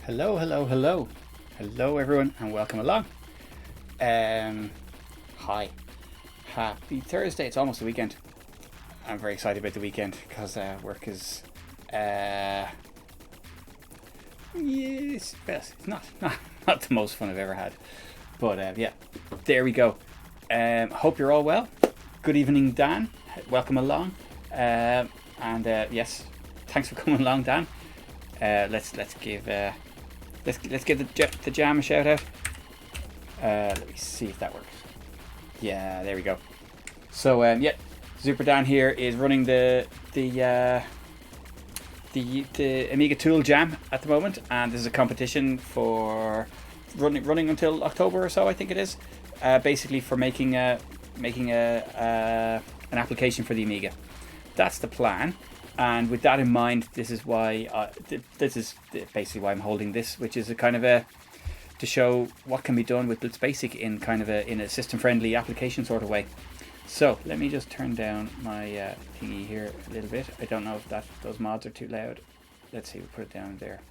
Hello, hello, hello. Hello, everyone, and welcome along. Hi. Happy Thursday. It's almost the weekend. I'm very excited about the weekend because work is... yes, it's not the most fun I've ever had. But yeah, there we go. Hope you're all well. Good evening, Dan. Welcome along. Yes, thanks for coming along, Dan. Let's give the jam a shout out. Let me see if that works. Yeah, there we go. So yeah, Super Dan here is running the Amiga Tool Jam at the moment, and this is a competition for running until October or so, I think it is. Basically for making an application for the Amiga. That's the plan. And with that in mind, this is why this is basically why I'm holding this, which is a kind of to show what can be done with Blitz Basic in kind of in a system-friendly application sort of way. So let me just turn down my thingy here a little bit. I don't know if those mods are too loud. Let's see, we'll put it down there.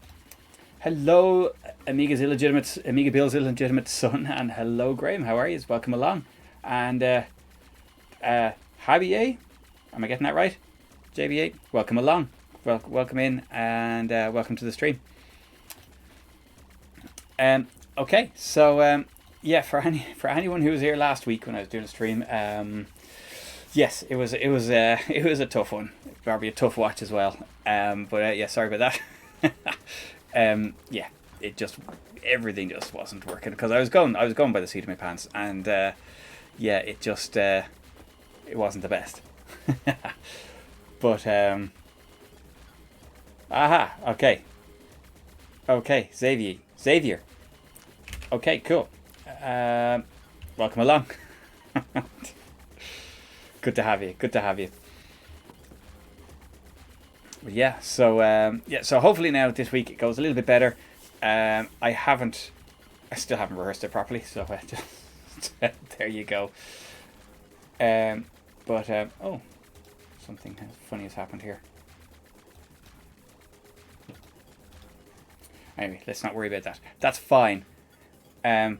Hello, Amiga Bill's illegitimate son, and hello, Graham. How are you? Welcome along. And Javier, am I getting that right? JB8, welcome along. Welcome in, and welcome to the stream. Okay, so yeah, for anyone who was here last week when I was doing a stream, yes, it was a tough one. Probably a tough watch as well. But yeah, sorry about that. Yeah, everything just wasn't working because I was going by the seat of my pants, and yeah, it wasn't the best. But okay, Xavier, okay, cool. Welcome along. Good to have you. But yeah, so so hopefully now this week it goes a little bit better. I still haven't rehearsed it properly, so there you go. But oh, something funny has happened here. Anyway, let's not worry about that. That's fine. Yeah,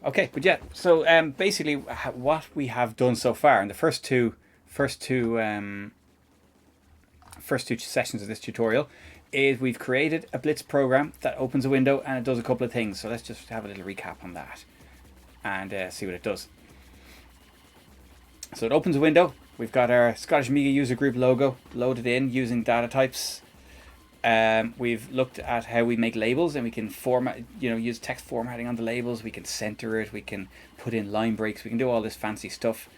okay, but yeah. So basically, what we have done so far in the first two sessions of this tutorial is we've created a Blitz program that opens a window and it does a couple of things. So let's just have a little recap on that and see what it does. So it opens a window. We've got our Scottish Amiga user group logo loaded in using data types. We've looked at how we make labels, and we can format, use text formatting on the labels. We can center it. We can put in line breaks. We can do all this fancy stuff.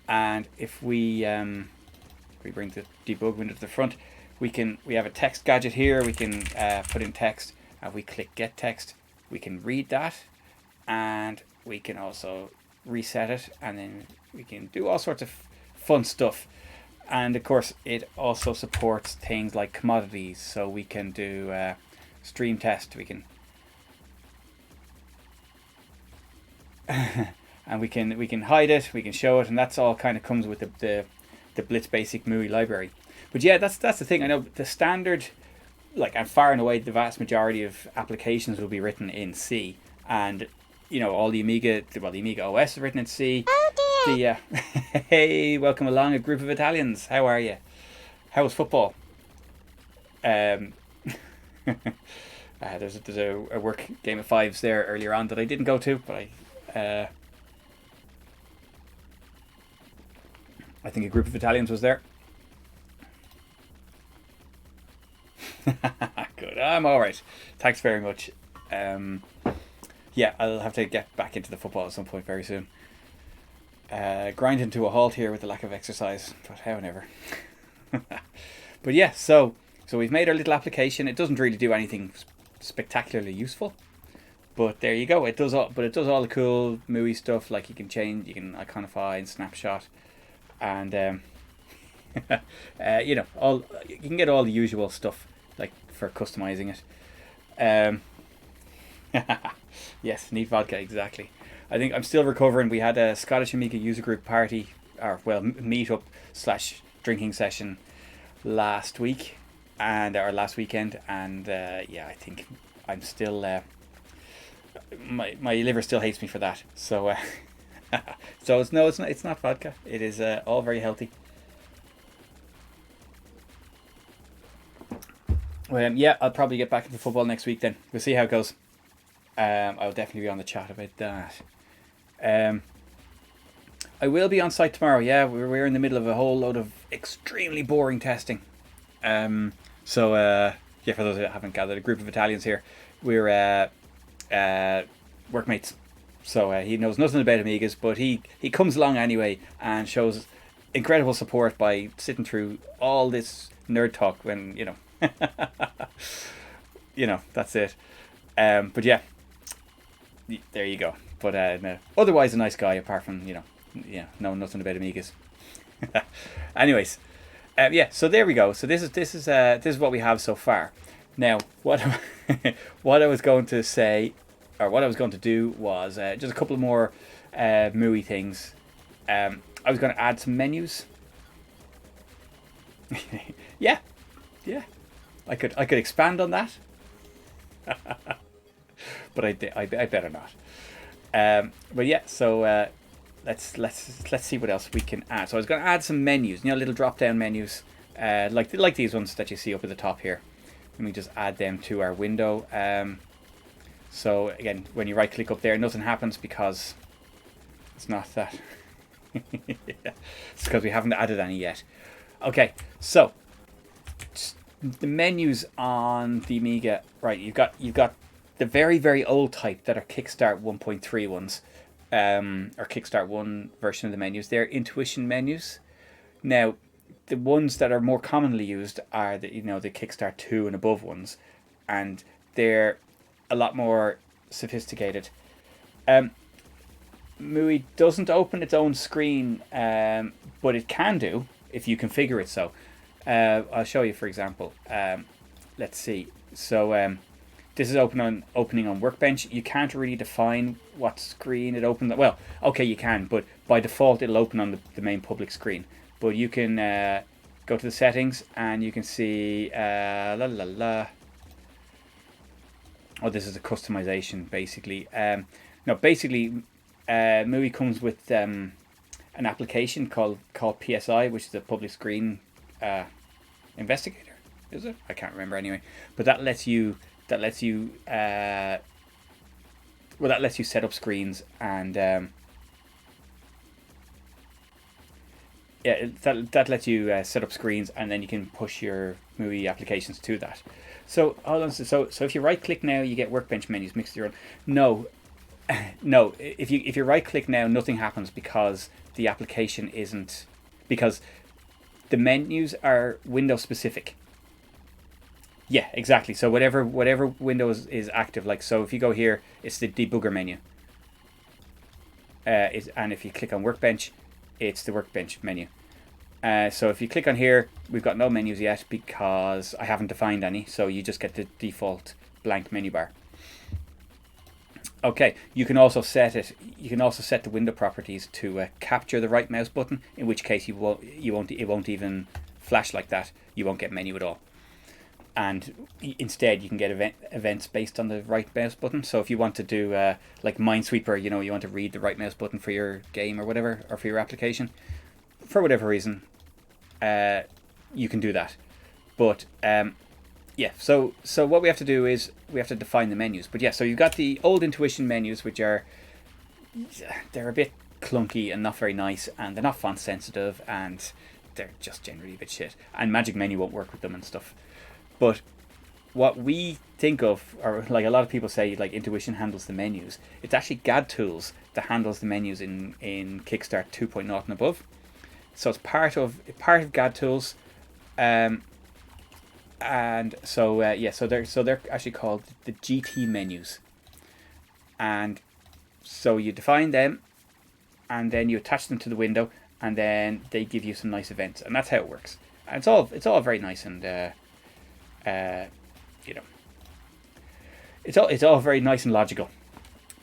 And if we bring the debug window to the front, we have a text gadget here. We can put in text, and we click get text. We can read that, and we can also reset it, and then we can do all sorts of fun stuff. And of course it also supports things like commodities, so we can do stream test, we can and we can hide it, we can show it, and that's all kind of comes with the Blitz Basic MUI library. But yeah, that's the thing. I know the standard, and far and away the vast majority of applications will be written in C, and all the Amiga OS is written in C. Hey, welcome along, a group of Italians. How are you? How was football? There's a work game of fives there earlier on that I didn't go to, but I think a group of Italians was there. Good, I'm all right. Thanks very much. Yeah, I'll have to get back into the football at some point very soon. Grinding to a halt here with the lack of exercise, but however. But yeah, so we've made our little application. It doesn't really do anything spectacularly useful, but there you go. It does all the cool MUI stuff, like you can iconify and snapshot, and you can get all the usual stuff like for customizing it. Yes, neat vodka, exactly. I think I'm still recovering. We had a Scottish Amiga user group party, or meetup / drinking session last week, and our last weekend, and yeah, I think I'm still my liver still hates me for that. So so it's not vodka. It is all very healthy. Yeah, I'll probably get back into football next week. Then we'll see how it goes. I'll definitely be on the chat about that. Um, I will be on site tomorrow. Yeah, we're in the middle of a whole load of extremely boring testing. So yeah, for those that haven't gathered, a group of Italians here. We're workmates. So he knows nothing about Amigas, but he comes along anyway and shows incredible support by sitting through all this nerd talk when that's it. But yeah, there you go. But no, otherwise a nice guy apart from know nothing about Amigas. Anyways, yeah. So there we go. So this is what we have so far. Now, what what I was going to say, or what I was going to do was just a couple more MUI things. I was going to add some menus. yeah, yeah. I could expand on that, but I better not. But yeah, so let's see what else we can add. So I was going to add some menus, little drop down menus, like these ones that you see up at the top here. Let me just add them to our window. So again, when you right click up there, nothing happens because it's not that. It's because we haven't added any yet. Okay, so the menus on the Amiga, right? You've got the very, very old type that are Kickstart 1.3 ones, or Kickstart 1 version of the menus. They're intuition menus. Now, the ones that are more commonly used are the Kickstart 2 and above ones, and they're a lot more sophisticated. MUI doesn't open its own screen, but it can do if you configure it so. I'll show you, for example. Let's see. So this is opening on Workbench. You can't really define what screen it opens. Well, okay, you can, but by default it'll open on the main public screen. But you can go to the settings and you can see Oh, this is a customization basically. No, basically MUI comes with an application called PSI, which is a public screen investigator. Is it? I can't remember anyway. But that lets you set up screens and yeah, that lets you set up screens, and then you can push your MUI applications to that. So hold on. So if you right click now, you get Workbench menus mixed with your own. No, no. If you right click now, nothing happens because the application isn't, because the menus are window specific. Yeah, exactly. So whatever window is active, like so, if you go here, it's the debugger menu. And if you click on Workbench, it's the Workbench menu. So if you click on here, we've got no menus yet because I haven't defined any. So you just get the default blank menu bar. Okay, you can also set it. You can also set the window properties to capture the right mouse button. In which case it won't even flash like that. You won't get menu at all. And instead, you can get events based on the right mouse button. So if you want to do like Minesweeper, you want to read the right mouse button for your game or whatever, or for your application, for whatever reason, you can do that. But yeah, so what we have to do is we have to define the menus. But yeah, so you've got the old intuition menus, which they're a bit clunky and not very nice, and they're not font sensitive, and they're just generally a bit shit. And Magic Menu won't work with them and stuff. But what we think of, or like a lot of people say, like intuition handles the menus. It's actually GAD Tools that handles the menus in Kickstart 2.0 and above. So it's part of GAD Tools, and so yeah, so they're actually called the GT menus, and so you define them, and then you attach them to the window, and then they give you some nice events, and that's how it works. And it's all very nice and it's all very nice and logical,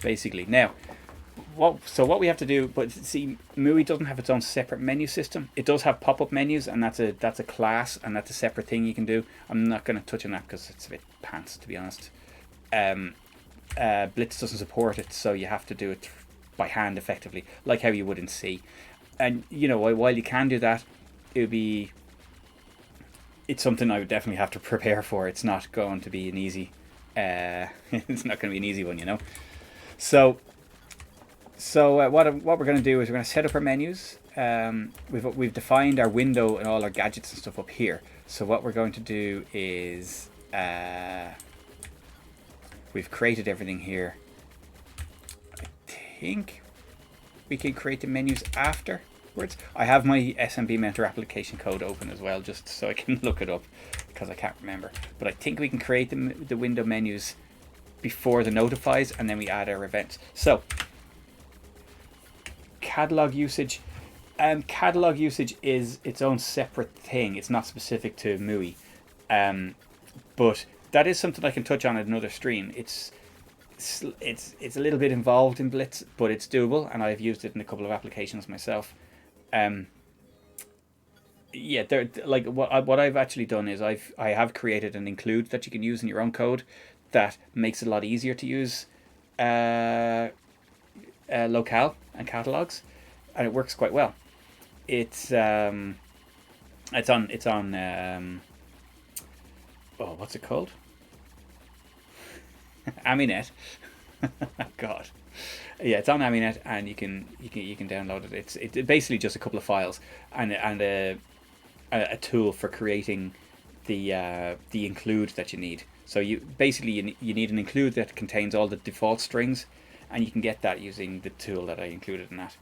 basically. Now, what we have to do, but see, MUI doesn't have its own separate menu system. It does have pop-up menus, and that's a class, and that's a separate thing you can do. I'm not going to touch on that because it's a bit pants, to be honest. Blitz doesn't support it, so you have to do it by hand effectively, like how you would in C. And you know, while you can do that, it's something I would definitely have to prepare for. It's not going to be an easy it's not going to be an easy one, you know. So what we're going to do is we're going to set up our menus. We've defined our window and all our gadgets and stuff up here. So what we're going to do is we've created everything here. I think we can create the menus afterwards. I have my SMB Mentor application code open as well, just so I can look it up because I can't remember. But I think we can create the window menus before the notifies, and then we add our events. So catalog usage. Catalog usage is its own separate thing. It's not specific to MUI, but that is something I can touch on at another stream. It's a little bit involved in Blitz, but it's doable, and I've used it in a couple of applications myself. Yeah, like what I've actually done is I have created an include that you can use in your own code that makes it a lot easier to use locale and catalogs, and it works quite well. It's on oh, what's it called? Aminet. God, yeah, it's on Aminet, and you can download it. It's basically just a couple of files and a tool for creating the include that you need. So you need an include that contains all the default strings, and you can get that using the tool that I included in that.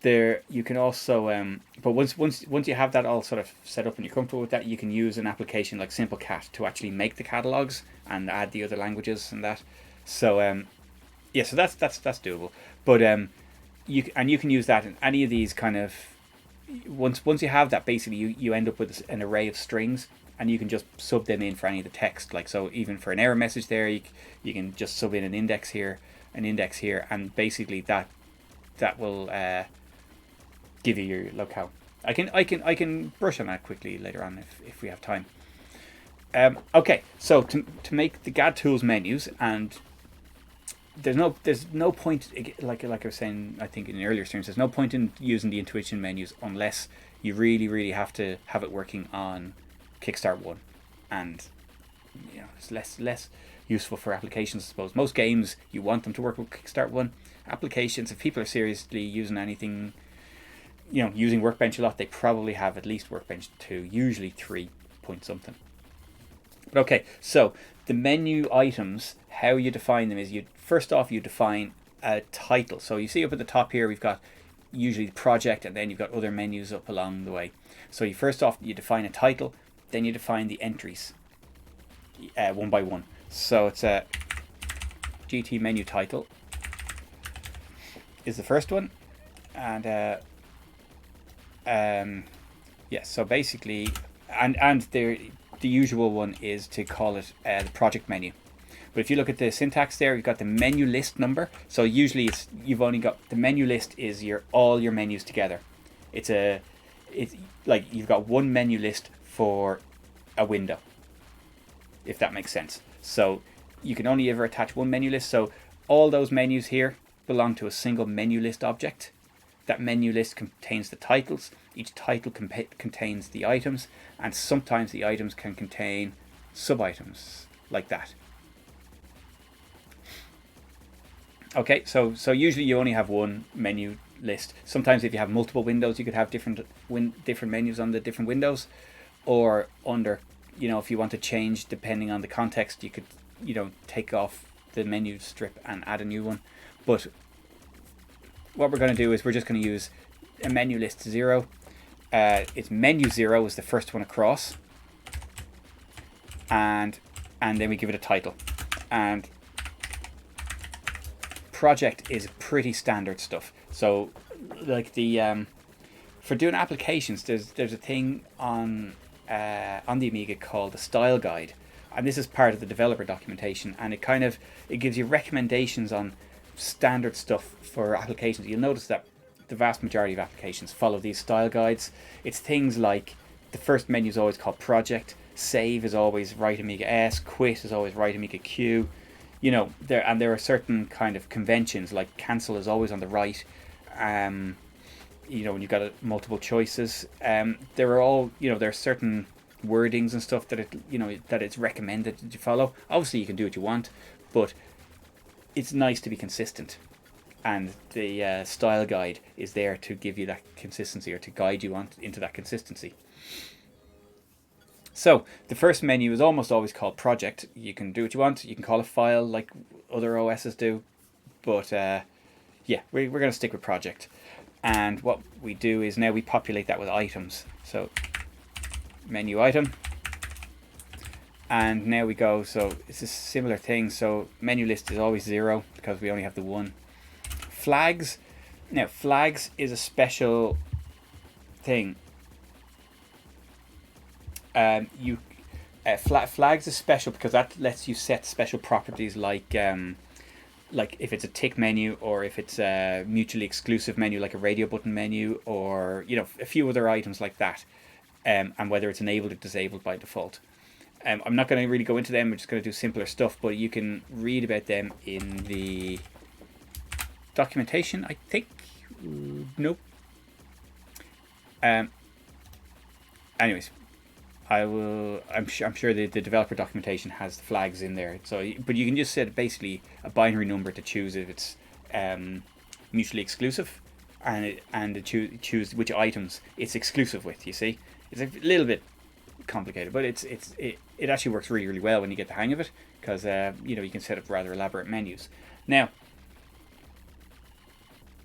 There you can also but once you have that all sort of set up and you're comfortable with that, you can use an application like Simplecat to actually make the catalogs and add the other languages and that. So yeah, so that's doable. But you can use that in any of these kind of once you have that, basically you end up with an array of strings, and you can just sub them in for any of the text. Like, so even for an error message there, you can just sub in an index here, and basically that will give you your locale. I can brush on that quickly later on if we have time. Okay, so to make the GAD tools menus, and there's no point, like I was saying, I think in earlier streams, there's no point in using the intuition menus unless you really have to have it working on Kickstart 1, and you know, it's less useful for applications, I suppose. Most games you want them to work with Kickstart 1. Applications, if people are seriously using anything, you know, using Workbench a lot, they probably have at least Workbench 2, usually 3 point something. But okay, so the menu items, how you define them is first off you define a title. So you see up at the top here we've got usually the project, and then you've got other menus up along the way. So you first off you define a title, then you define the entries one by one. So it's a GT menu title is the first one, and yeah, so basically and the usual one is to call it the project menu. But if you look at the syntax there, you've got the menu list number. So usually you've only got the menu list is all your menus together. It's like you've got one menu list for a window, if that makes sense. So you can only ever attach one menu list. So all those menus here belong to a single menu list object. That menu list contains the titles. Each title contains the items, and sometimes the items can contain sub-items like that. Okay, so usually you only have one menu list. Sometimes if you have multiple windows, you could have different menus on the different windows, or under, you know, if you want to change depending on the context, you could, you know, take off the menu strip and add a new one. But what we're going to do is we're just going to use a menu list 0. It's menu 0 is the first one across, and then we give it a title. And project is pretty standard stuff. So like the for doing applications, there's a thing on the Amiga called the style guide, and this is part of the developer documentation, and it gives you recommendations on standard stuff for applications. You'll notice that the vast majority of applications follow these style guides. It's things like the first menu is always called project, save is always right Amiga S, quit is always right Amiga Q. You know, there are certain kind of conventions, like cancel is always on the right. You know, when you've got multiple choices, there are all, you know, there are certain wordings and stuff that that it's recommended that you follow. Obviously, you can do what you want, but it's nice to be consistent, and the style guide is there to give you that consistency, or to guide you into that consistency. So the first menu is almost always called project. You can do what you want. You can call a file like other OSs do, but yeah, we're going to stick with project. And what we do is now we populate that with items. So menu item, and now we go. So it's a similar thing. So menu list is always 0 because we only have the one. Flags. Now flags is a special thing. Flags is special because that lets you set special properties like if it's a tick menu, or if it's a mutually exclusive menu like a radio button menu, or you know, a few other items like that, and whether it's enabled or disabled by default. I'm not going to really go into them. We're just going to do simpler stuff, but you can read about them in the documentation, I think. Nope. Anyways, I'm sure the developer documentation has the flags in there. So, but you can just set basically a binary number to choose if it's mutually exclusive, and choose which items it's exclusive with. You see, it's a little bit complicated, but it actually works really, really well when you get the hang of it, because you know, you can set up rather elaborate menus. Now,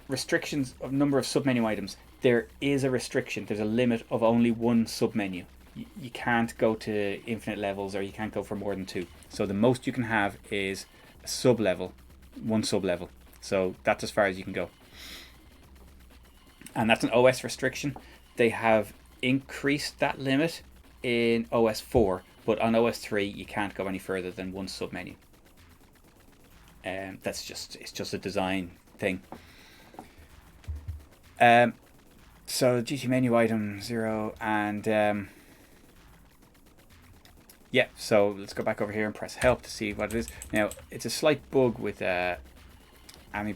restrictions of number of submenu items. There is a restriction. There's a limit of only one submenu. You can't go to infinite levels, or you can't go for more than 2. So the most you can have is a sub-level, one sub-level. So that's as far as you can go. And that's an OS restriction. They have increased that limit in OS 4, but on OS 3 you can't go any further than one sub-menu. It's just a design thing. So GT menu item 0, and yeah, so let's go back over here and press help to see what it is. Now, it's a slight bug with Amiga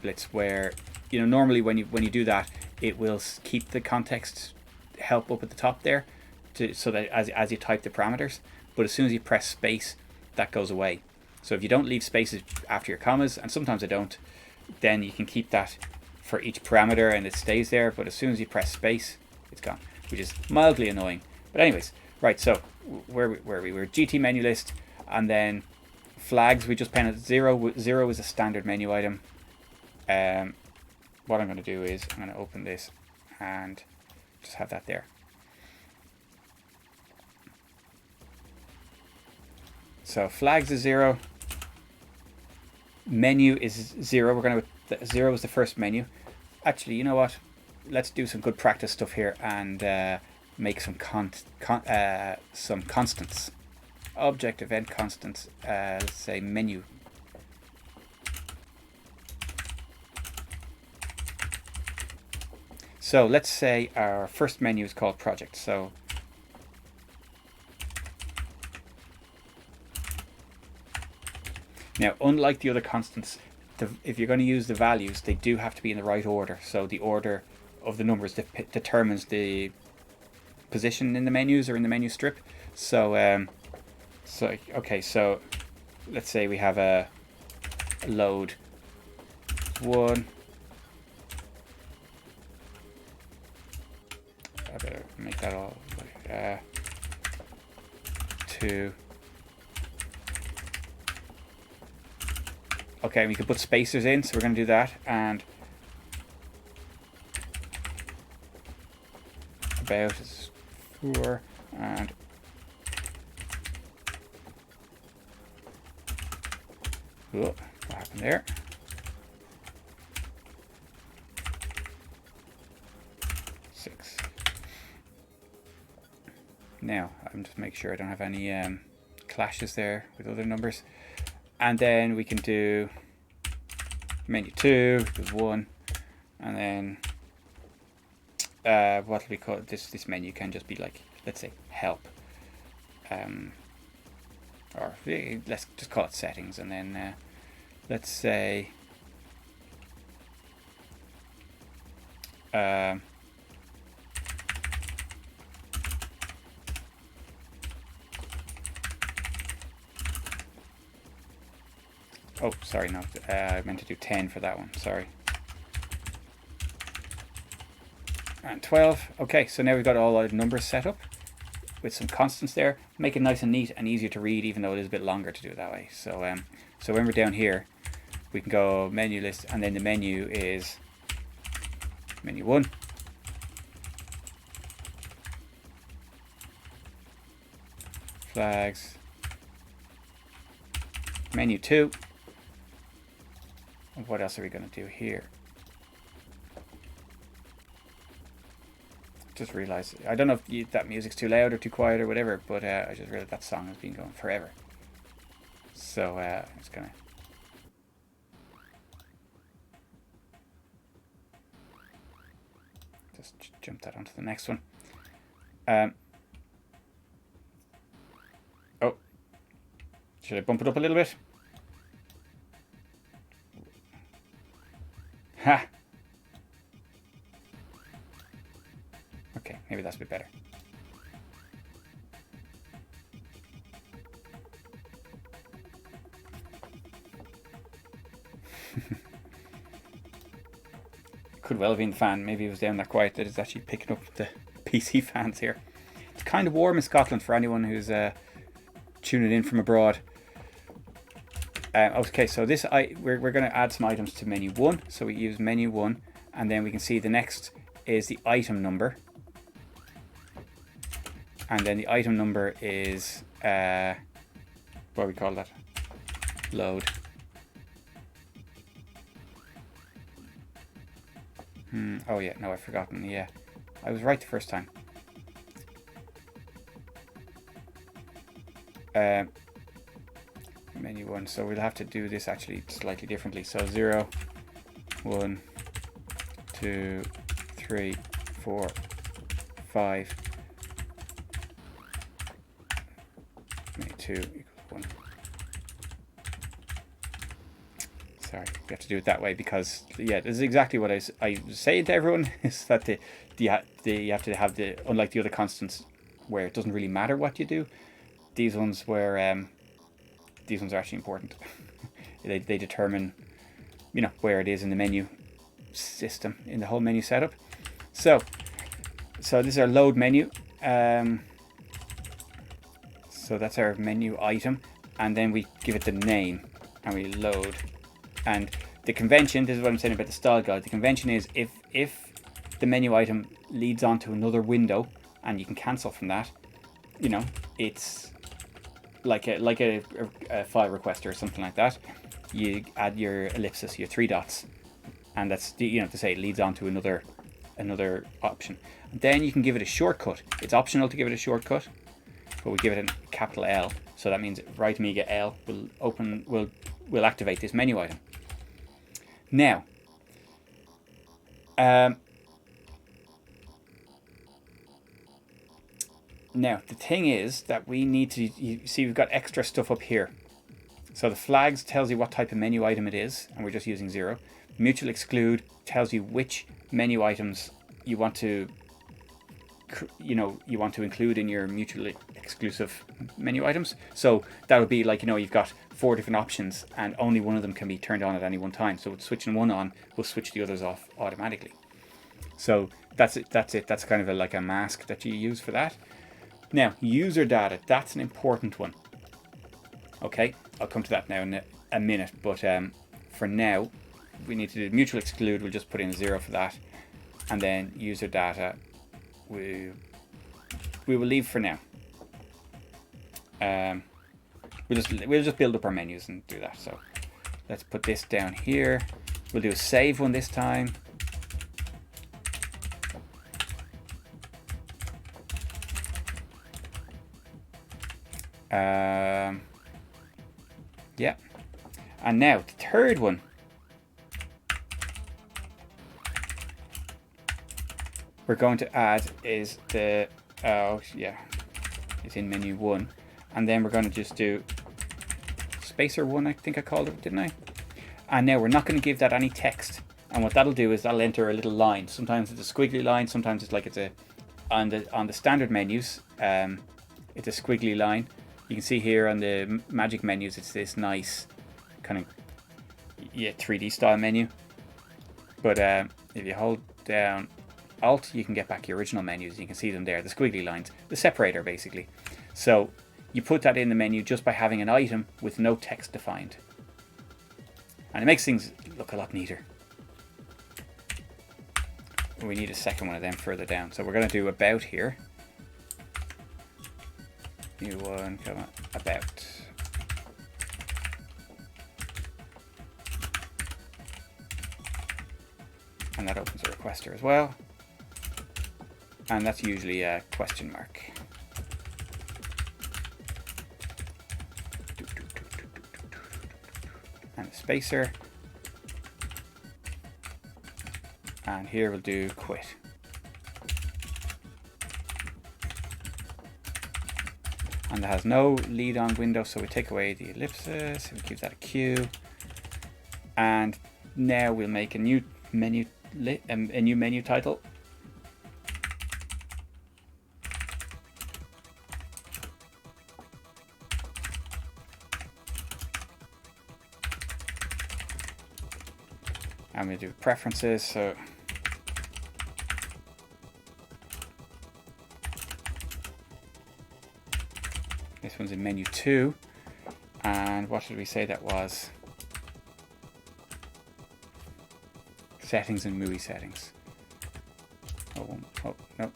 Blitz, where, you know, normally when you do that, it will keep the context help up at the top there, so that as you type the parameters. But as soon as you press space, that goes away. So if you don't leave spaces after your commas, and sometimes I don't, then you can keep that for each parameter and it stays there. But as soon as you press space, it's gone, which is mildly annoying. But anyways, right, so where we were GT menu list, and then flags we just painted 0. 0 is a standard menu item. What I'm going to do is I'm going to open this and just have that there. So flags is 0. Menu is 0. We're going to 0 is the first menu. Actually, you know what? Let's do some good practice stuff here and make some constants. Object event constants. Let's say menu. So let's say our first menu is called project. So now, unlike the other constants, if you're going to use the values, they do have to be in the right order. So the order of the numbers determines the position in the menus or in the menu strip. So okay, so let's say we have a load 1. I better make that all 2. Okay, we can put spacers in, so we're going to do that. And about is 4, and what happened there? Now, I'm just making sure I don't have any clashes there with other numbers. And then we can do menu 2 equals 1, and then what do we call it? This menu can just be like, let's say help, or let's just call it settings, and then let's say oh, sorry, no, I meant to do 10 for that one, sorry. And 12. Okay, so now we've got all our numbers set up with some constants there. Make it nice and neat and easier to read, even though it is a bit longer to do it that way. So so when we're down here, we can go menu list, and then the menu is menu 1. Flags. Menu 2. And what else are we going to do here? Just realized, I don't know if that music's too loud or too quiet or whatever, but I just realized that song has been going forever. So I'm just gonna just jump that onto the next one. Oh, should I bump it up a little bit? Ha! Okay, maybe that's a bit better. Could well have been the fan. Maybe it was down that quiet that it's actually picking up the PC fans here. It's kind of warm in Scotland for anyone who's tuning in from abroad. Okay, so this we're going to add some items to menu 1. So we use menu 1, and then we can see the next is the item number. And then the item number is, what do we call that? Load. Oh yeah, no, I've forgotten. Yeah, I was right the first time. Menu 1, so we'll have to do this actually slightly differently. So 0, 1, 2, 3, 4, 5. Menu 2 equals 1. Sorry, we have to do it that way because, yeah, this is exactly what I say to everyone, is that you have to have unlike the other constants where it doesn't really matter what you do, these ones are actually important. they determine, where it is in the menu system, in the whole menu setup. So this is our load menu. So that's our menu item, and then we give it the name, and we load. And the convention, this is what I'm saying about the style guide, the convention is if the menu item leads on to another window, and you can cancel from that, it's like a file requester or something like that, you add your ellipsis, your 3 dots, and that's, to say it leads on to another option. And then you can give it a shortcut. It's optional to give it a shortcut, but we give it a capital L, so that means right Amiga L will activate this menu item. Now, the thing is that we need to, you see we've got extra stuff up here. So the flags tells you what type of menu item it is, and we're just using 0. Mutual exclude tells you which menu items you want to include in your mutually exclusive menu items. So that would be like, you've got 4 different options and only one of them can be turned on at any one time. So switching one on will switch the others off automatically. So that's it. That's kind of like a mask that you use for that. Now, user data, that's an important one. Okay, I'll come to that now in a minute, but for now, we need to do mutual exclude. We'll just put in 0 for that, and then user data, we will leave for now. We'll just build up our menus and do that. So let's put this down here. We'll do a save one this time. Yeah, and now the third one we're going to add is the, oh yeah, it's in menu 1. And then we're going to just do spacer 1, I think I called it, didn't I? And now we're not going to give that any text. And what that'll do is that'll enter a little line. Sometimes it's a squiggly line, sometimes it's like it's a, on the standard menus, it's a squiggly line. You can see here on the magic menus, it's this nice kind of 3D style menu. But if you hold down Alt, you can get back your original menus. You can see them there, the squiggly lines, the separator basically. So you put that in the menu just by having an item with no text defined. And it makes things look a lot neater. We need a second one of them further down. So we're going to do about here. New one, come on, about. And that opens a requester as well. And that's usually a question mark. And a spacer. And here we'll do quit. And it has no lead on window, so we take away the ellipsis and give that a Q. And now we'll make a new menu title. And we do preferences, so this one's in menu 2. And what did we say that was? Settings and MUI settings. Oh, no.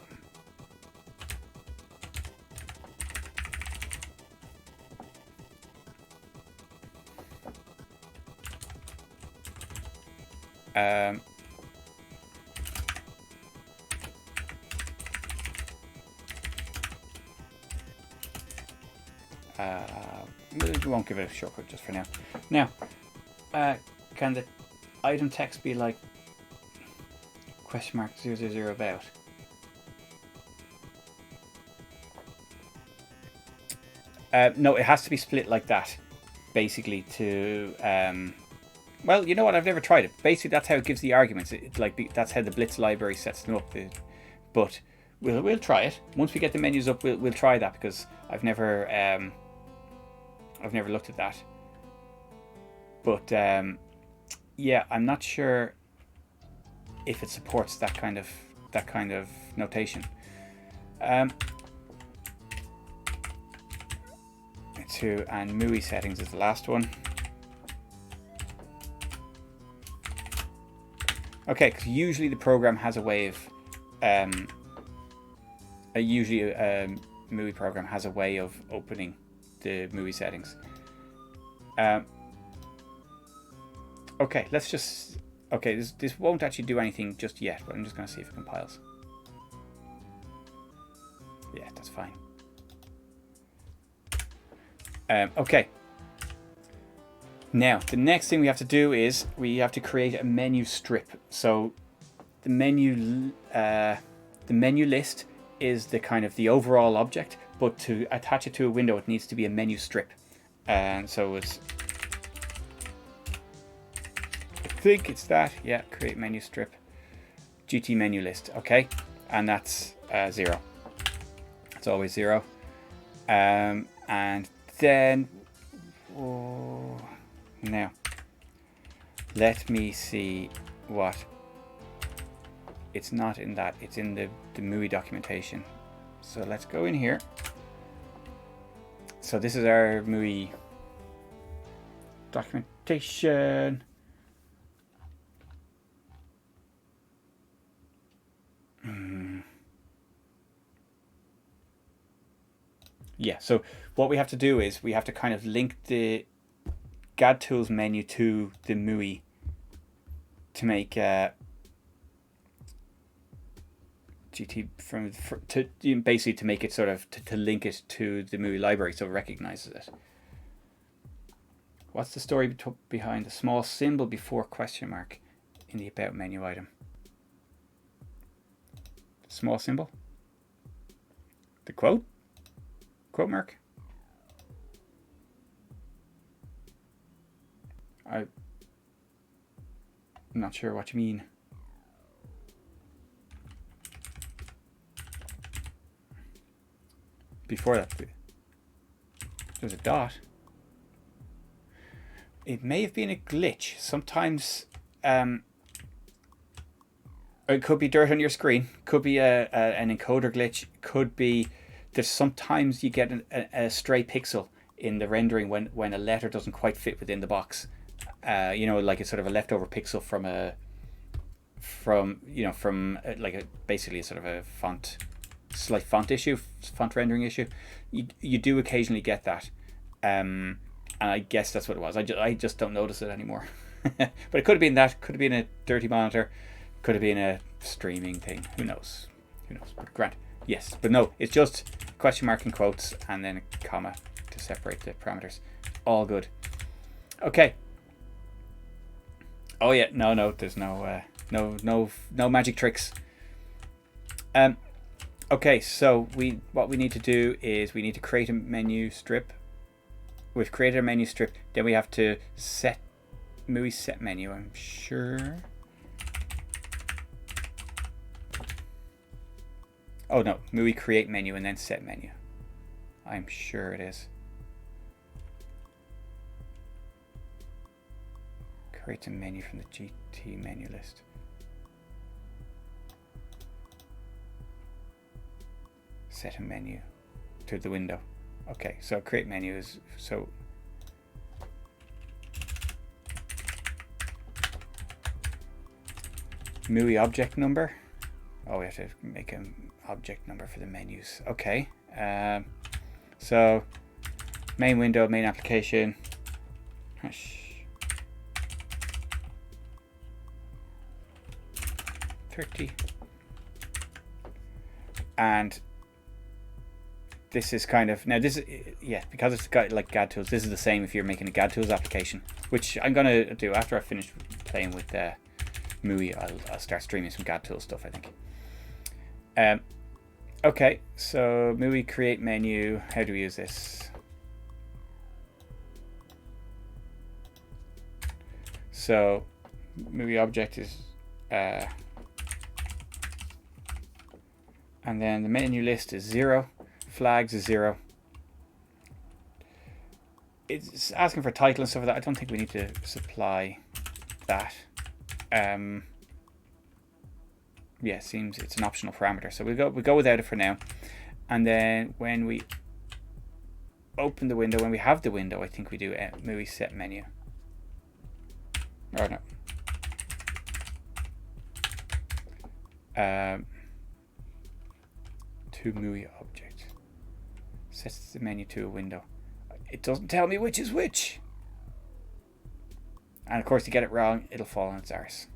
We won't give it a shortcut just for now. Now, can the item text be like question mark 000 about? No, it has to be split like that, basically to well, you know what? I've never tried it. Basically, that's how it gives the arguments. It's like that's how the Blitz library sets them up. But we'll try it once we get the menus up. We'll try that because I've never looked at that. But yeah, I'm not sure if it supports that kind of notation. And MUI settings is the last one. Okay, because usually the program has a way of, MUI program has a way of opening the MUI settings. Okay, let's just, okay, this won't actually do anything just yet, but I'm just going to see if it compiles. Yeah, that's fine. Okay. Now, the next thing we have to do is we have to create a menu strip. So the menu list is the kind of the overall object, but to attach it to a window, it needs to be a menu strip. And so it's, I think it's that, yeah, create menu strip, GT menu list, okay? And that's 0. It's always 0. And then, now, let me see what, it's not in that, it's in the MUI documentation. So let's go in here. So this is our MUI documentation. Yeah, so what we have to do is we have to kind of link the GAD tools menu to the MUI to make GT basically to make it sort of to link it to the MUI library so it recognizes it. What's the story behind the small symbol before question mark in the about menu item? small symbol, the quote mark. I'm not sure what you mean. Before that, there's a dot. It may have been a glitch. Sometimes it could be dirt on your screen. Could be an encoder glitch. Could be that sometimes you get a stray pixel in the rendering when a letter doesn't quite fit within the box. You know, like a sort of a leftover pixel from basically a sort of a slight font rendering issue. You do occasionally get that, and I guess that's what it was. I just don't notice it anymore. But it could have been that. Could have been a dirty monitor. Could have been a streaming thing. Who knows? But grant. Yes, but no. It's just question mark in quotes and then a comma to separate the parameters. All good. Okay. Oh yeah, no. There's no magic tricks. Okay, so what we need to do is we need to create a menu strip. We've created a menu strip. Then we have to set MUI set menu. I'm sure. Oh no, MUI create menu and then set menu. I'm sure it is. Create a menu from the GT menu list. Set a menu to the window. Okay, so create menu is so. MUI object number. Oh, we have to make an object number for the menus. Okay. So main window, main application. 30. And this is kind of, now this is, yeah, because it's got like GAD tools, this is the same if you're making a GAD tools application, which I'm going to do after I finish playing with MUI. I'll start streaming some GAD tools stuff, I think. Okay, so MUI create menu, how do we use this? So MUI object is, and then the menu list is 0, flags is 0. It's asking for title and stuff like that. I don't think we need to supply that. Yeah, it seems it's an optional parameter, so we go without it for now. And then when we open the window, when we have the window, I think we do MUI set menu. Or no. To MUI object. Sets the menu to a window. It doesn't tell me which is which. And of course, to get it wrong, it'll fall on its arse.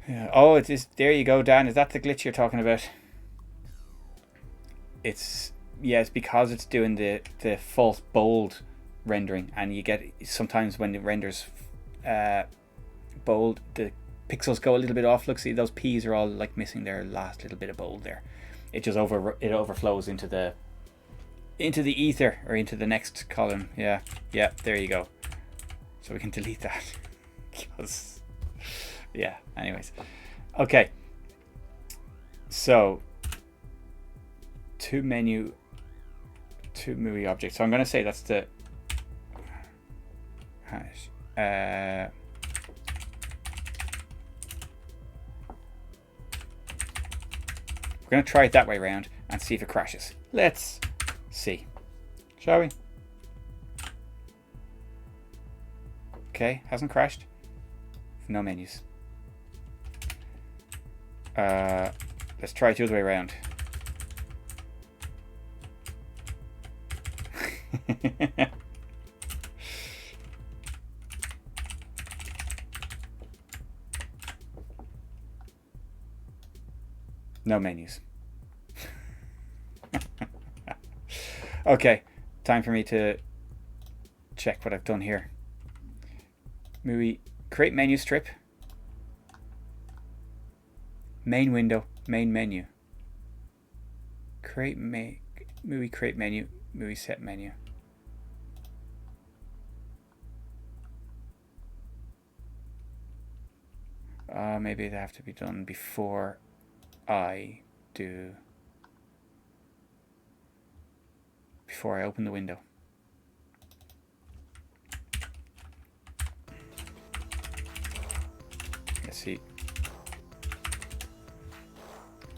Yeah. Oh, it is. There you go, Dan. Is that the glitch you're talking about? It's, yeah, it's because it's doing the false bold rendering, and you get sometimes when it renders bold, the pixels go a little bit off. Look, see those P's are all like missing their last little bit of bold there. It just overflows into the ether or into the next column. Yeah, there you go. So we can delete that because, yeah, anyways. Okay, so to menu, to MUI object. So I'm going to say that's the hash. We're going to try it that way around and see if it crashes. Let's see, shall we? Okay, hasn't crashed. No menus. Let's try it the other way around. No menus. Okay, time for me to check what I've done here. MUI create menu strip. Main window, main menu. Create MUI create menu, MUI set menu. Maybe they have to be done before I open the window. Let's see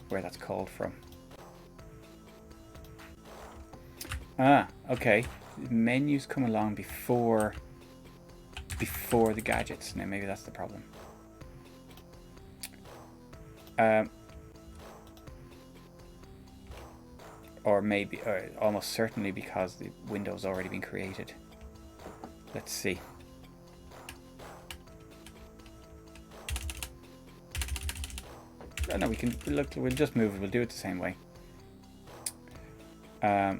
where that's called from. Okay. The menus come along before the gadgets. Now maybe that's the problem. Or maybe, or almost certainly because the window's already been created. Let's see. Oh, no, we can look. We'll just move it. We'll do it the same way. Let's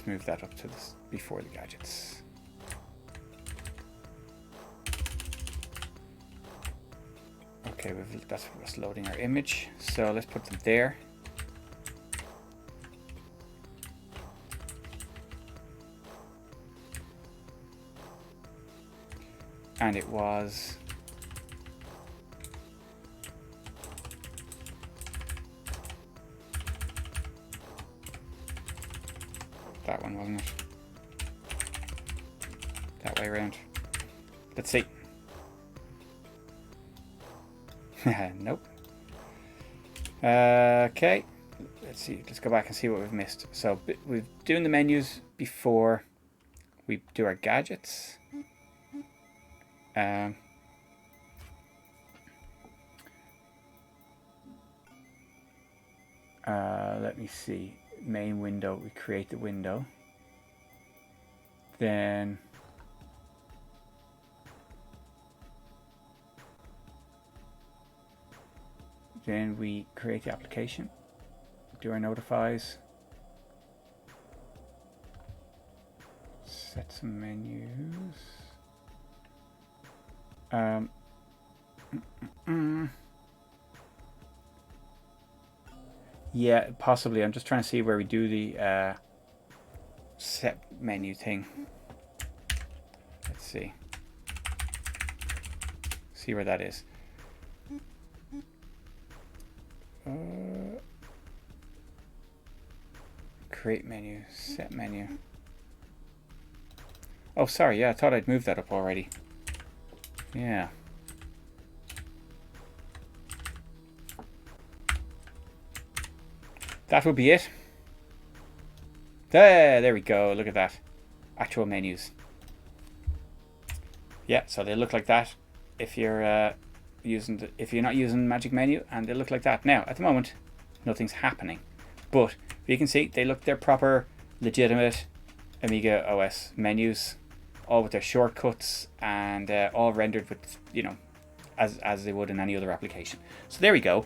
move that up to this before the gadgets. Okay, that's what's loading our image. So let's put them there. And it was that one, wasn't it? That way around. Let's see. Nope. Okay. Let's see. Let's go back and see what we've missed. So we're doing the menus before we do our gadgets. Let me see. Main window. We create the window. Then we create the application, do our notifies, set some menus. Yeah, possibly. I'm just trying to see where we do the set menu thing. Let's see. See where that is. Create menu, set menu. Oh, sorry. Yeah, I thought I'd moved that up already. Yeah. That will be it. There we go. Look at that. Actual menus. Yeah, so they look like that if you're if you're not using Magic Menu, and they look like that. Now, at the moment, nothing's happening. But you can see they're proper, legitimate Amiga OS menus, all with their shortcuts and all rendered with, you know, as they would in any other application. So there we go.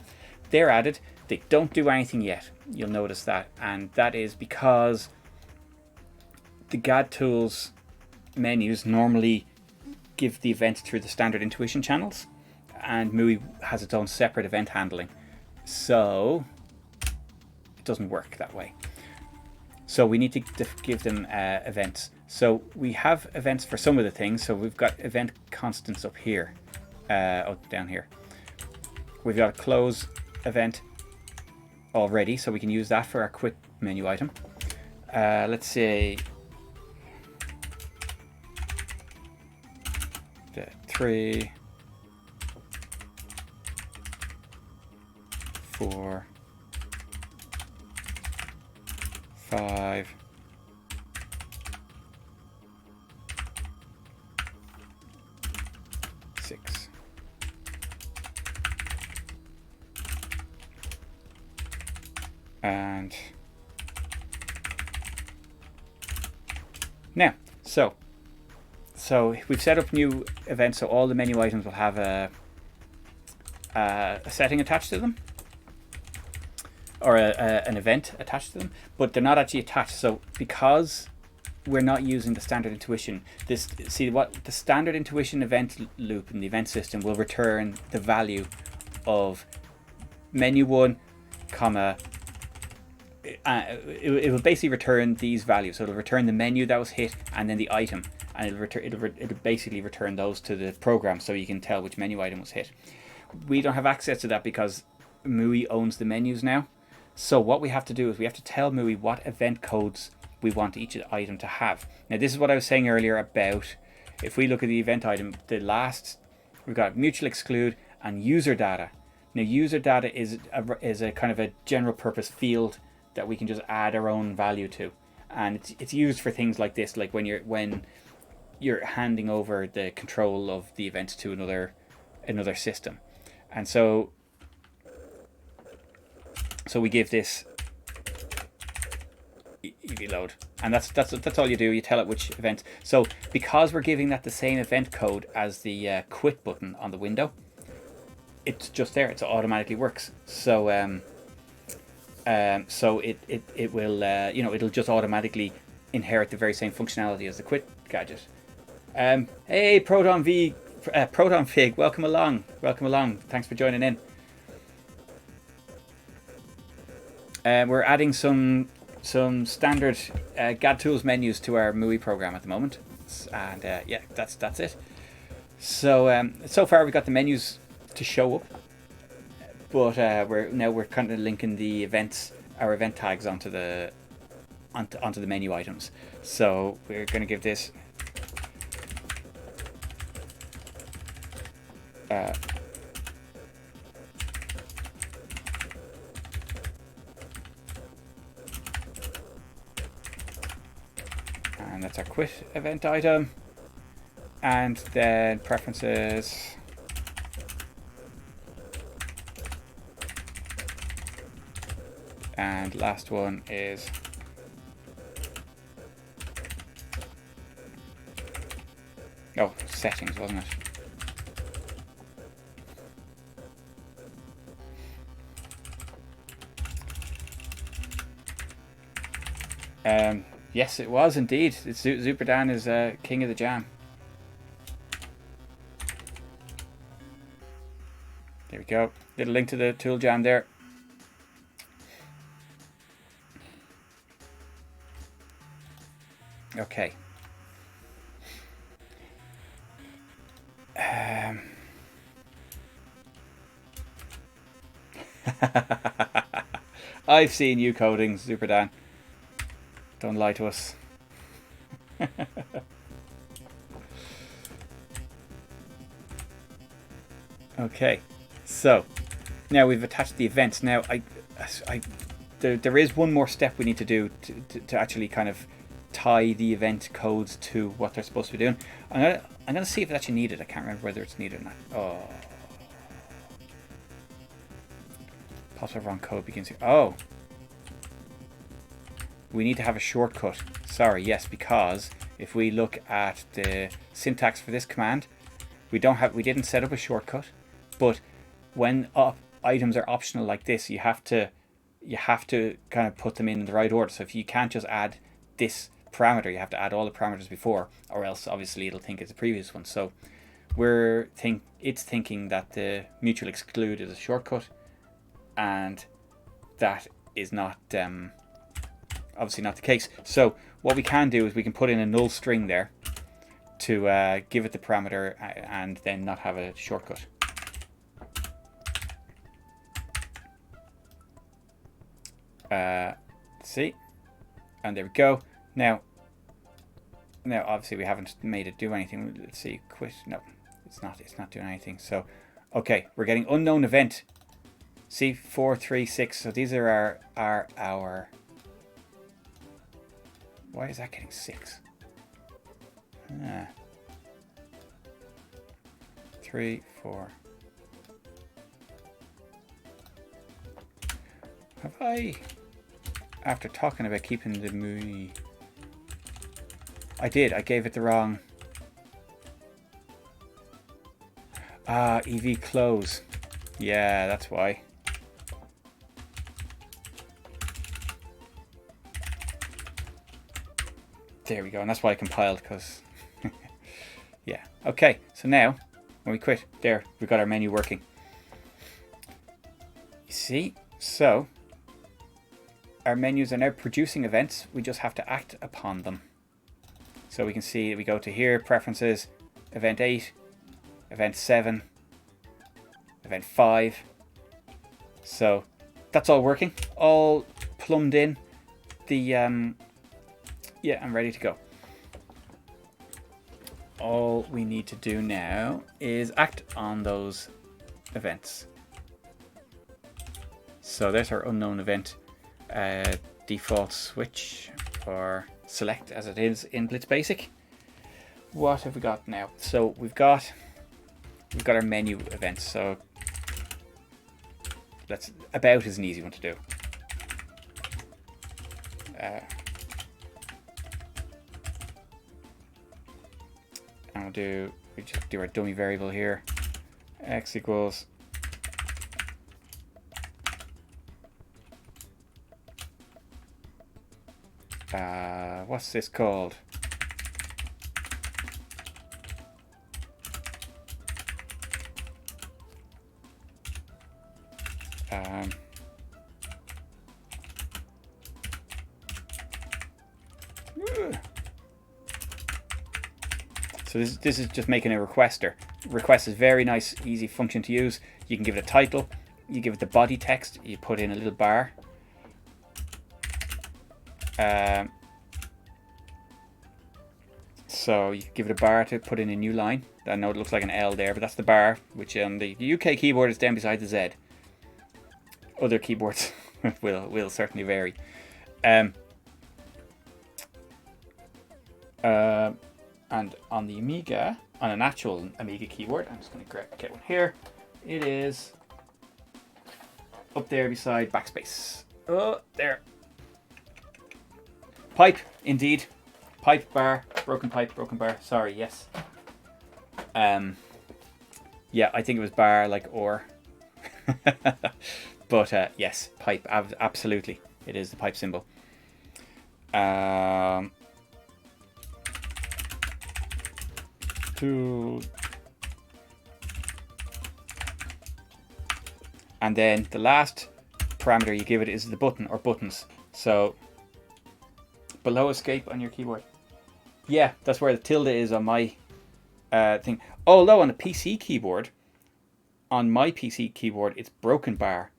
They're added. They don't do anything yet. You'll notice that, and that is because the GAD tools menus normally give the event through the standard intuition channels, and MUI has its own separate event handling, so it doesn't work that way. So we need to give them events. So we have events for some of the things. So we've got event constants up here, down here. We've got a close event already, so we can use that for our quick menu item. Let's say 3, 4, 5, 6. And now, so we've set up new events, so all the menu items will have a setting attached to them, or an event attached to them, but they're not actually attached. So because we're not using the standard intuition. See what the standard intuition event loop in the event system will return the value of menu 1, comma. It will basically return these values. So it'll return the menu that was hit and then the item, and it'll basically return those to the program so you can tell which menu item was hit. We don't have access to that because MUI owns the menus now. So what we have to do is we have to tell MUI what event codes we want each item to have. Now this is what I was saying earlier about, if we look at the event item, we've got mutual exclude and user data. Now user data is a kind of a general purpose field that we can just add our own value to, and it's used for things like this, like when you're handing over the control of the event to another system. And so we give this EV load, and that's all you do. You tell it which event. So because we're giving that the same event code as the quit button on the window, it's just there. It automatically works. So it will it'll just automatically inherit the very same functionality as the quit gadget. Hey Proton Fig, welcome along. Thanks for joining in. We're adding some standard GAD tools menus to our MUI program at the moment, and yeah, that's it. So so far we've got the menus to show up, but we're kind of linking the our event tags onto the menu items. So we're going to give this and that's our quit event item, and then preferences, and last one is settings, wasn't it? Yes, it was indeed. Zuperdan is king of the jam. There we go. Little link to the tool jam there. Okay. I've seen you coding, Zuperdan. Don't lie to us. Okay, so now we've attached the events. Now there is one more step we need to do to actually kind of tie the event codes to what they're supposed to be doing. I'm gonna see if it's actually needed. I can't remember whether it's needed or not. Oh, possible wrong code begins here. Oh. We need to have a shortcut. Sorry, yes, because if we look at the syntax for this command, we didn't set up a shortcut, but when items are optional like this, you have to kind of put them in the right order. So if you can't just add this parameter, you have to add all the parameters before, or else obviously it'll think it's the previous one. So it's thinking that the mutual exclude is a shortcut, and that is not obviously not the case. So what we can do is we can put in a null string there to give it the parameter and then not have a shortcut. See, and there we go. Now obviously we haven't made it do anything. Let's see, quit. No, it's not doing anything. So okay, we're getting unknown event. See, 4, 3, 6. So these are our. Why is that getting 6? 3, 4. Have I, after talking about keeping the MUI, I gave it the wrong. EV close. Yeah, that's why. There we go, and that's why I compiled, because yeah. Okay, so now when we quit, there we've got our menu working. You see, so our menus are now producing events. We just have to act upon them. So we can see we go to here, preferences, event 8, event 7, event 5. So that's all working, all plumbed in. The yeah, I'm ready to go. All we need to do now is act on those events. So there's our unknown event, default switch, or select as it is in Blitz Basic. What have we got now? So we've got our menu events. So that's about is an easy one to do. And we just do our dummy variable here, x equals what's this called? So this is just making a requester. Request is very nice, easy function to use. You can give it a title, you give it the body text, you put in a little bar. So you give it a bar to put in a new line. I know it looks like an L there, but that's the bar, which on the UK keyboard is down beside the Z. Other keyboards will certainly vary. And on the Amiga, on an actual Amiga keyboard, I'm just going to get one here. It is up there beside backspace. Oh, there. Pipe, indeed. Pipe, bar, broken pipe, broken bar. Sorry, yes. Yeah, I think it was bar like or. But yes, pipe, absolutely. It is the pipe symbol. And then the last parameter you give it is the button or buttons. So below escape on your keyboard. Yeah, that's where the tilde is on my thing. Although on the PC keyboard, on my PC keyboard, it's broken bar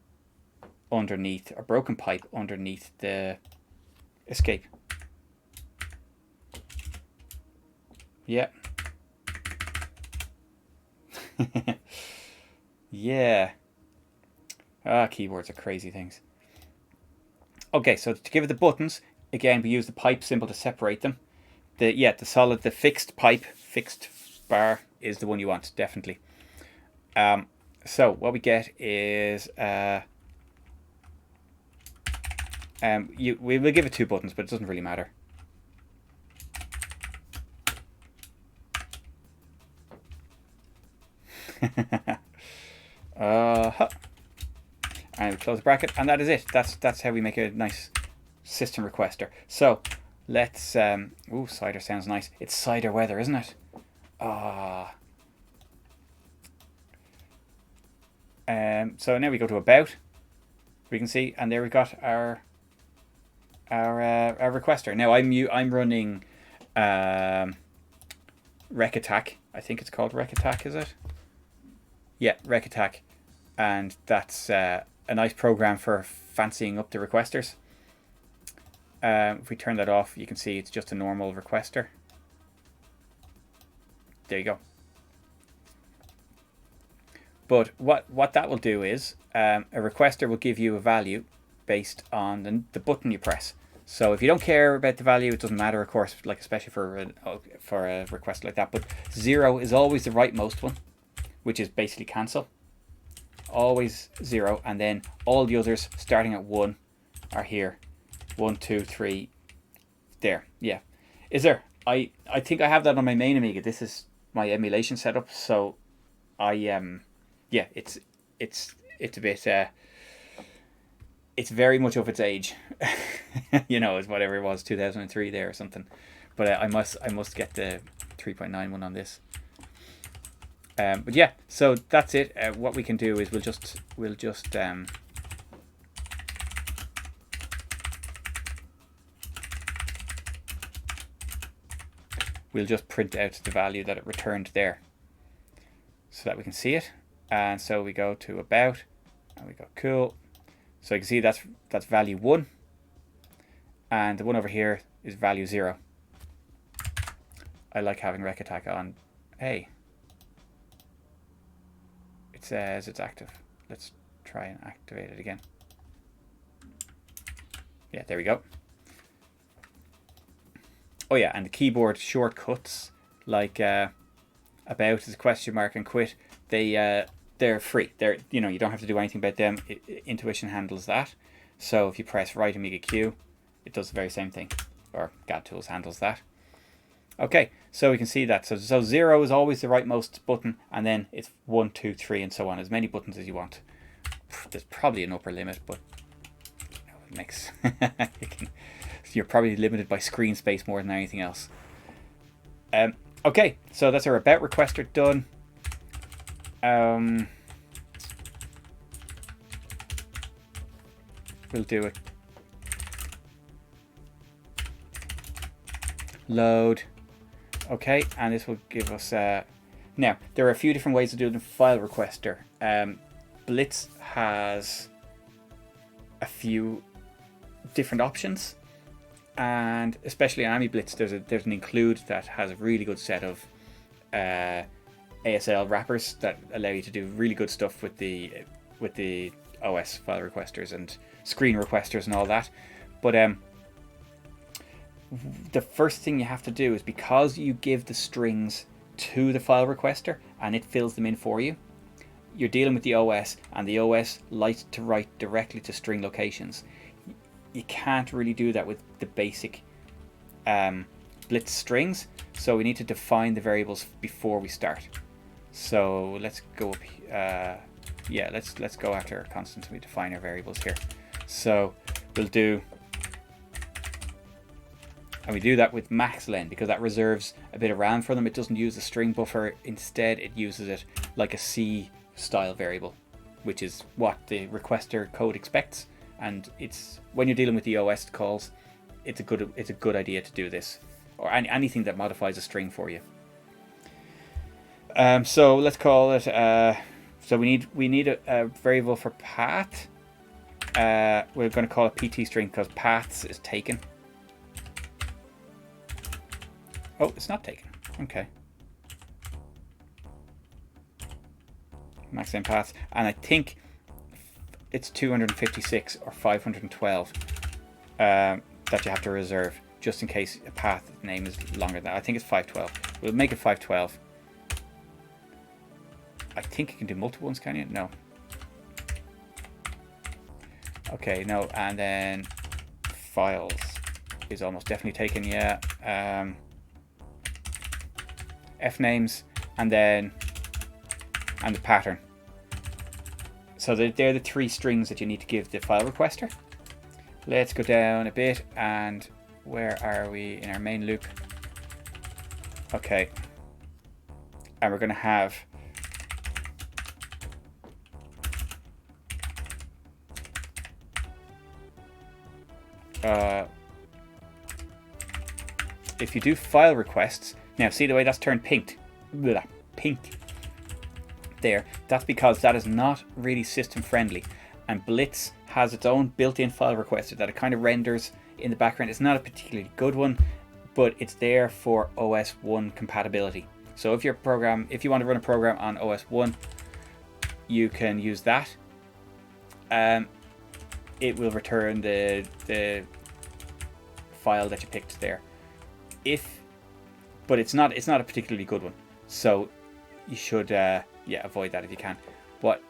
underneath, or broken pipe underneath the escape. Yeah. Yeah. Keyboards are crazy things. Okay, so to give it the buttons, again, we use the pipe symbol to separate them. The solid, the fixed pipe, fixed bar is the one you want, definitely. So what we get is we will give it 2 buttons, but it doesn't really matter. And we close the bracket, and that is it. That's how we make a nice system requester. So let's ooh, cider sounds nice. It's cider weather, isn't it? So now we go to about. We can see, and there we got our requester. Now I'm running Rec Attack. I think it's called Rec Attack, is it? Yeah, Rec Attack, and that's a nice program for fancying up the requesters. If we turn that off, you can see it's just a normal requester. There you go. But what that will do is a requester will give you a value based on the button you press. So if you don't care about the value, it doesn't matter, of course, like especially for a request like that. But 0 is always the rightmost one, which is basically cancel. Always 0, and then all the others starting at 1 are here. 1, 2, 3. There. Yeah. Is there? I think I have that on my main Amiga. This is my emulation setup. So yeah, it's a bit it's very much of its age. You know, it's whatever it was, 2003 there or something. but I must get the 3.9 one on this. But yeah, so that's it. What we can do is we'll just print out the value that it returned there, so that we can see it. And so we go to about, and we go cool. So you can see that's value 1, and the one over here is value 0. I like having rec attack on. Hey, it says it's active. Let's try and activate it again. Yeah, there we go. Oh yeah, and the keyboard shortcuts like about is a question mark and quit. They're free. You don't have to do anything about them. Intuition handles that. So if you press right Amiga Q, it does the very same thing. Or GAD Tools handles that. Okay, so we can see that. So 0 is always the rightmost button, and then it's 1, 2, 3, and so on. As many buttons as you want. There's probably an upper limit, but it makes you're probably limited by screen space more than anything else. Okay, so that's our about requester done. We'll do it. Load. Okay, and this will give us now there are a few different ways to do it in file requester. Blitz has a few different options, and especially on Amiga Blitz there's an include that has a really good set of ASL wrappers that allow you to do really good stuff with the OS file requesters and screen requesters and all that. But the first thing you have to do is, because you give the strings to the file requester and it fills them in for you, you're dealing with the OS, and the OS likes to write directly to string locations. You can't really do that with the basic Blitz strings, so we need to define the variables before we start. So let's go up. Yeah, let's go after our constants. We define our variables here. So we'll do, and we do that with maxlen because that reserves a bit of RAM for them. It doesn't use the string buffer. Instead, it uses it like a C style variable, which is what the requester code expects. And it's, when you're dealing with the OS calls, it's a good idea to do this, or anything that modifies a string for you. So let's call it. So we need a variable for path. We're going to call it PT string because paths is taken. Oh, it's not taken. Okay. Maximum paths, and I think it's 256 or 512 that you have to reserve, just in case a path name is longer than that. I think it's 512. We'll make it 512. I think you can do multiple ones, can you? No. Okay, no, and then files is almost definitely taken, yeah. F names, and then the pattern. So they're the 3 strings that you need to give the file requester. Let's go down a bit, and where are we in our main loop? Okay, and we're going to have if you do file requests, now see the way that's turned pink? Blah, pink there. That's because that is not really system friendly, and Blitz has its own built-in file requester that it kind of renders in the background. It's not a particularly good one, but it's there for OS 1 compatibility. So if you want to run a program on OS 1, you can use that. It will return the file that you picked there. But it's not a particularly good one, so you should avoid that if you can. But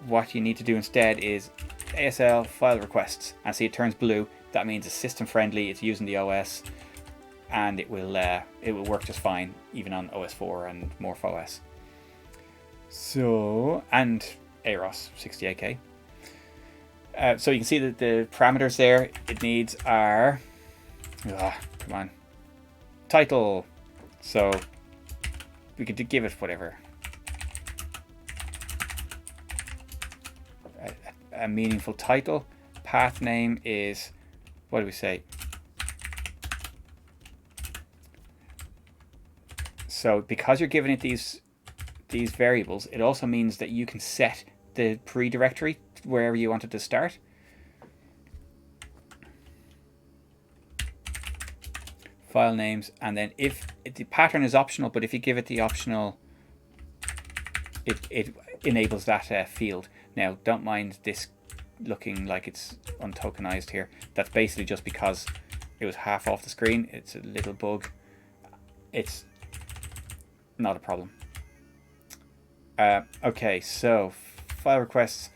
what you need to do instead is ASL file requests, and see it turns blue. That means it's system friendly. It's using the OS, and it will work just fine even on OS 4 and MorphOS. So, and AROS 68K. So you can see that the parameters there it needs are come on. Title. So we could give it whatever. A meaningful title. Path name is, what do we say? So because you're giving it these variables, it also means that you can set the pre-directory wherever you want it to start. File names, and then if the pattern is optional, but if you give it the optional, it enables that field. Now, don't mind this looking like it's untokenized here. That's basically just because it was half off the screen. It's a little bug. It's not a problem. Okay, so file requests,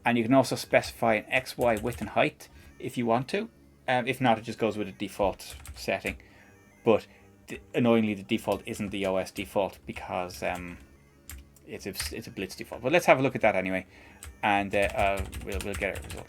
and you can also specify an X, Y, width, and height if you want to. If not, it just goes with a default setting. But annoyingly, the default isn't the OS default because it's a Blitz default. But let's have a look at that anyway, and we'll get a result.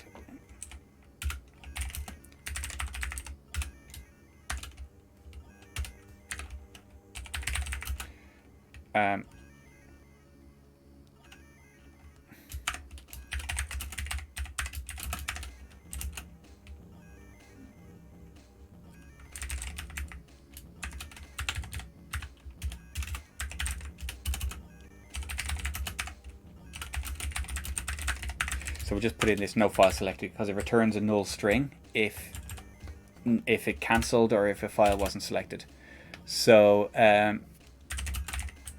So we'll just put in this no file selected because it returns a null string if it cancelled or if a file wasn't selected. So and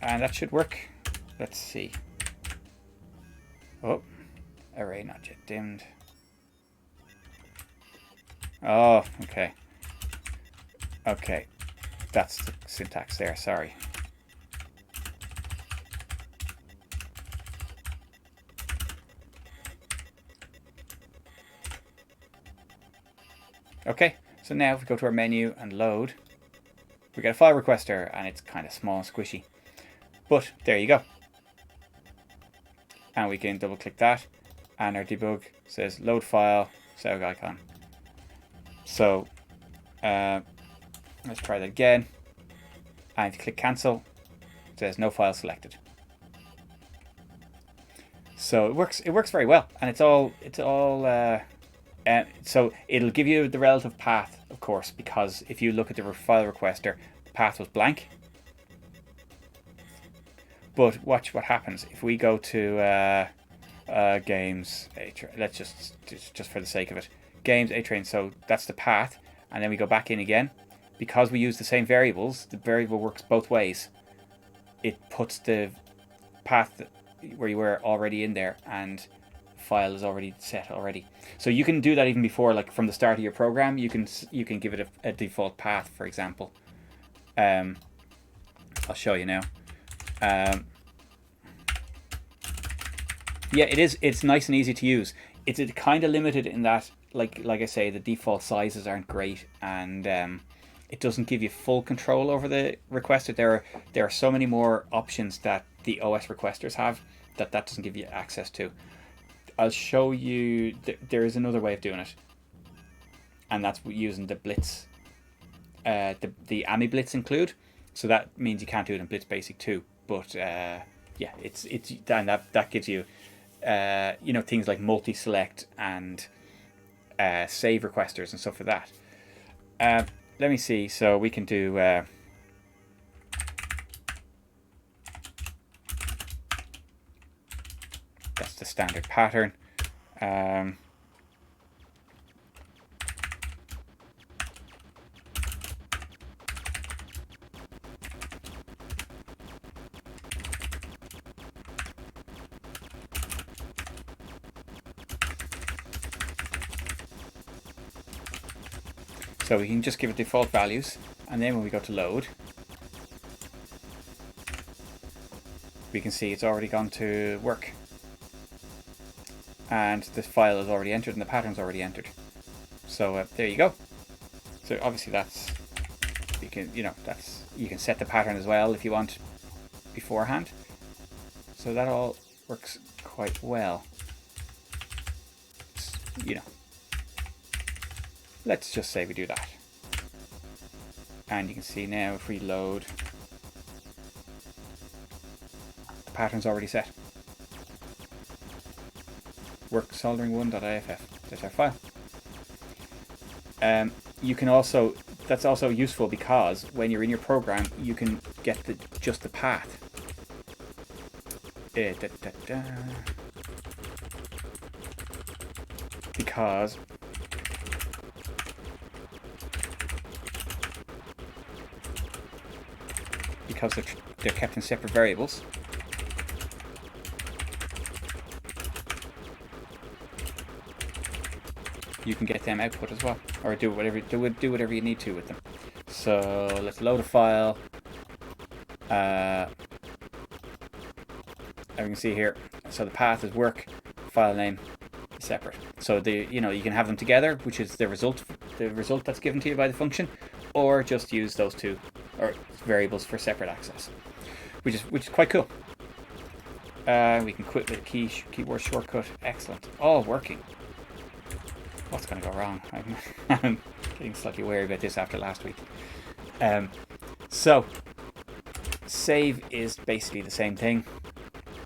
that should work. Let's see. Oh, array not yet dimmed. Oh, okay. Okay, that's the syntax there. Sorry. Okay, so now if we go to our menu and load, we get a file requester, and it's kind of small and squishy. But there you go. And we can double click that, and our debug says load file, SOG icon. So let's try that again. And if you click cancel, it says no file selected. So it works very well, and it's all so it'll give you the relative path, of course, because if you look at the file requester, the path was blank. But watch what happens if we go to games. Let's just for the sake of it, games A-train. So that's the path, and then we go back in again. Because we use the same variables, the variable works both ways. It puts the path where you were already in there, and file is already set already. So you can do that even before, like from the start of your program. You can give it a default path, for example. I'll show you now. Yeah, it's nice and easy to use. It's kind of limited in that, like I say, the default sizes aren't great, and it doesn't give you full control over the requester. There are so many more options that the OS requesters have that doesn't give you access to. I'll show you. There is another way of doing it, and that's using the Blitz, the Amiga Blitz include. So that means you can't do it in Blitz Basic 2. But yeah, it's and that gives you things like multi-select and save requesters and stuff for that. Let me see. So we can do that's the standard pattern. So we can just give it default values, and then when we go to load, we can see it's already gone to work, and the file is already entered and the pattern's already entered. So there you go. So obviously that's you can set the pattern as well if you want beforehand. So that all works quite well. Let's just say we do that. And you can see now if we load, the pattern's already set. Work soldering1.iff. That's our file. You can also, that's also useful because when you're in your program, you can get just the path. Because they're kept in separate variables. You can get them output as well, or do whatever you need to with them. So let's load a file. As you can see here, so the path is work, file name is separate. So you can have them together, which is the result that's given to you by the function, or just use those two or variables for separate access, which is quite cool. We can quit with a keyboard shortcut. Excellent. All working. What's going to go wrong? I'm getting slightly wary about this after last week. So save is basically the same thing.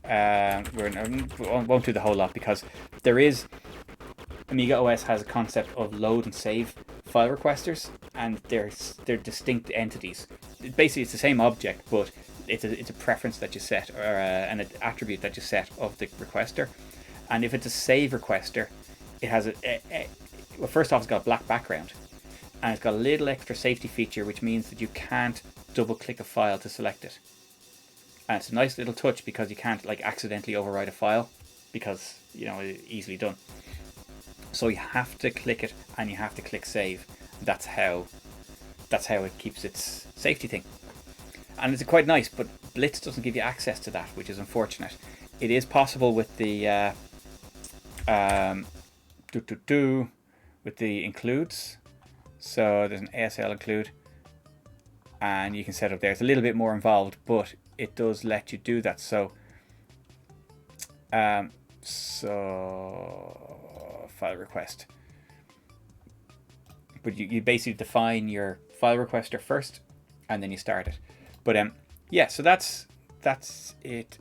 We won't do the whole lot because there is, Amiga OS has a concept of load and save file requesters, and they're distinct entities. Basically, it's the same object, but it's a preference that you set, or an attribute that you set of the requester. And if it's a save requester, it has well, first off, it's got a black background, and it's got a little extra safety feature, which means that you can't double click a file to select it. And it's a nice little touch because you can't like accidentally overwrite a file, because it's easily done. So you have to click it and you have to click save. That's how it keeps its safety thing. And it's quite nice, but Blitz doesn't give you access to that, which is unfortunate. It is possible with the with the includes. So there's an ASL include, and you can set up there. It's a little bit more involved, but it does let you do that. So file request, but you basically define your file requester first, and then you start it. But yeah, so that's it.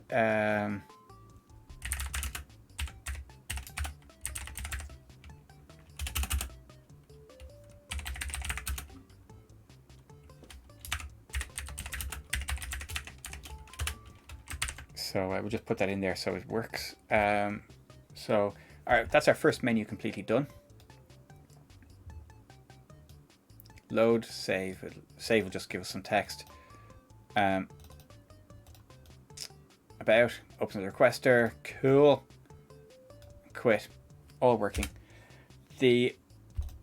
So I will just put that in there so it works. So all right, that's our first menu completely done. Load, save. Save will just give us some text. About, open the requester, cool. Quit, all working.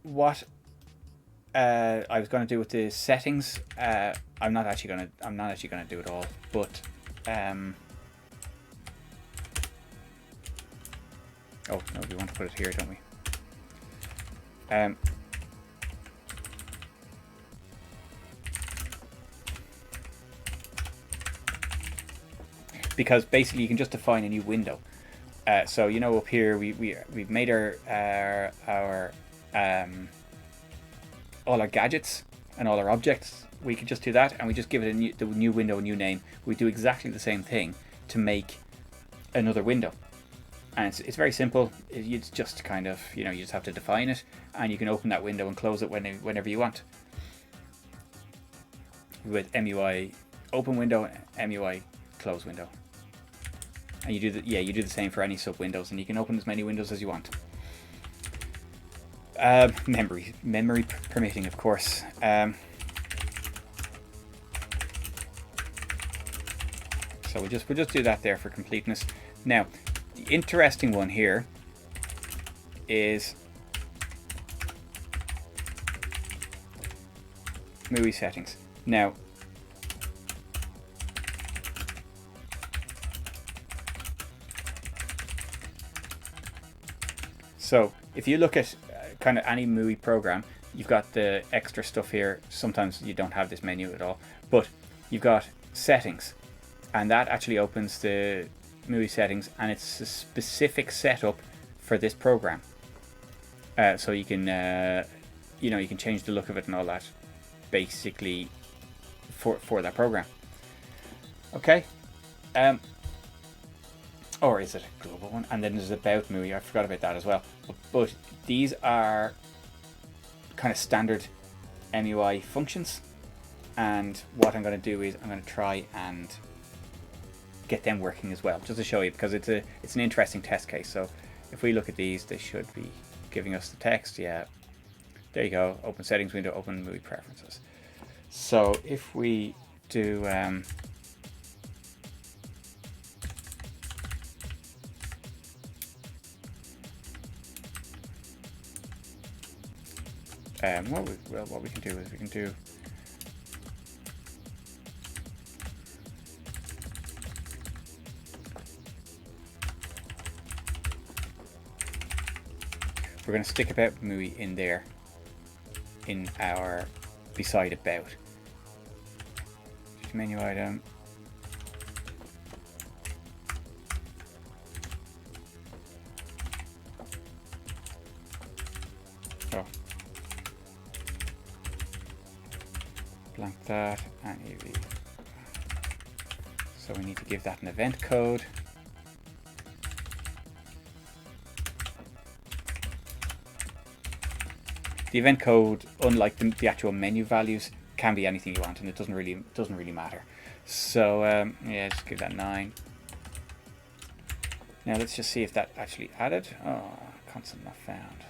What I was going to do with the settings, I'm not actually going to do it all, but oh no, we want to put it here, don't we? Because basically you can just define a new window. So up here we've made our all our gadgets and all our objects. We could just do that, and we just give it the new window a new name. We do exactly the same thing to make another window, and it's very simple. It's just kind of you just have to define it, and you can open that window and close it whenever you want. With MUI open window, MUI close window. And you do the same for any sub windows, and you can open as many windows as you want. Memory permitting, of course. So we'll just do that there for completeness. Now, the interesting one here is MUI settings. Now, so if you look at kind of any MUI program, you've got the extra stuff here. Sometimes you don't have this menu at all, but you've got settings, and that actually opens the MUI settings, and it's a specific setup for this program. So you can you can change the look of it and all that basically for that program. Okay. Or is it a global one? And then there's about MUI. I forgot about that as well. But these are kind of standard MUI functions. And what I'm going to do is I'm going to try and get them working as well, just to show you, because it's an interesting test case. So if we look at these, they should be giving us the text. Yeah, there you go. Open settings window, open MUI preferences. So if we do what we can do is we can do we're going to stick about MUI in there in our beside about menu item. Oh, blank that and UV. So we need to give that an event code. The event code, unlike the actual menu values, can be anything you want, and it doesn't really matter. So yeah, just give that 9. Now let's just see if that actually added. Oh, constant not found.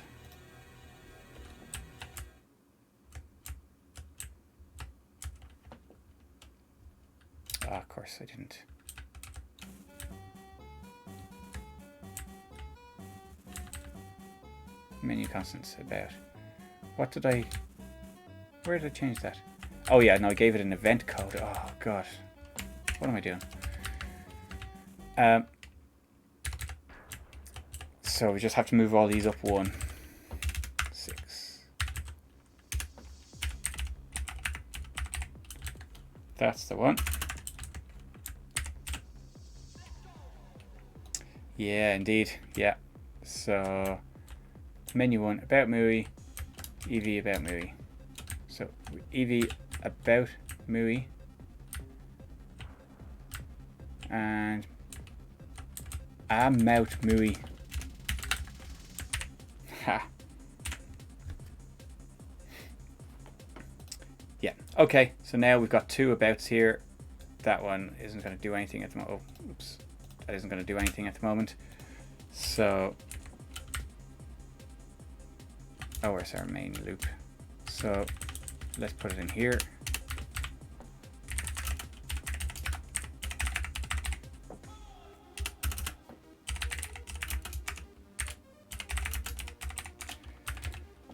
Oh, of course I didn't. Menu constants about. What did I? Where did I change that? Oh yeah, no, I gave it an event code. Oh god, what am I doing? So we just have to move all these up 1, 6. That's the one. Yeah, indeed. Yeah. So menu 1 about MUI, EV about MUI. So EV about MUI and about MUI. Ha. Yeah. Okay. So now we've got 2 abouts here. That one isn't going to do anything at the moment. Oh, oops. That isn't going to do anything at the moment. So, oh, where's our main loop? So let's put it in here.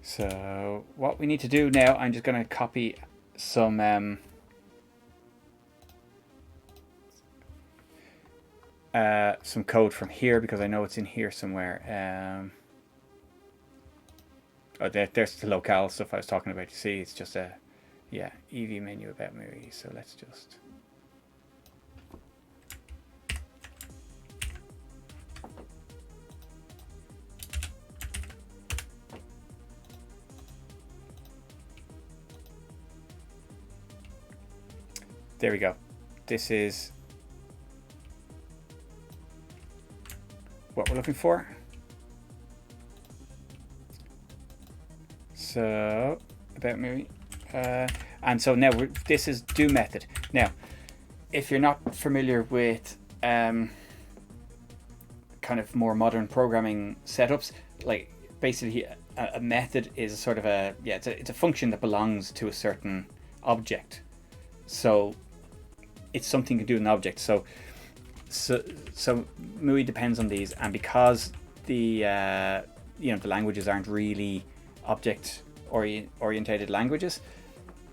So what we need to do now, I'm just going to copy some code from here because I know it's in here somewhere. Oh, there's the locale stuff I was talking about. You see, it's just a, yeah, EV menu about MUI. So let's just. There we go. This is what we're looking for. So about MUI, and so now this is do method. Now, if you're not familiar with kind of more modern programming setups, like basically a method is sort of a, yeah, it's a function that belongs to a certain object. So it's something you can do with an object. So MUI depends on these, and because the the languages aren't really object orientated languages,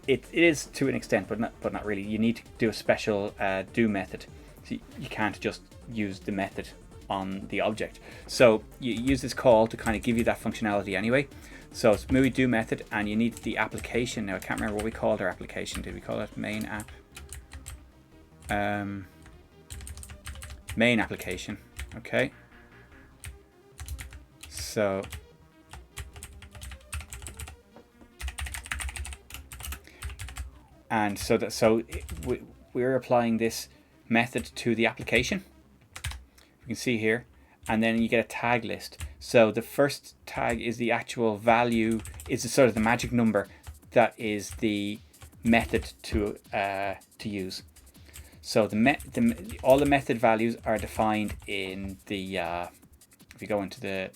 it is to an extent, but not really. You need to do a special do method. So you can't just use the method on the object. So you use this call to kind of give you that functionality anyway. So it's MUI do method, and you need the application. Now I can't remember what we called our application. Did we call it main app? Main application. Okay. So And we're applying this method to the application. You can see here, and then you get a tag list. So the first tag is the actual value, is sort of the magic number that is the method to use. So all the method values are defined in the if you go into the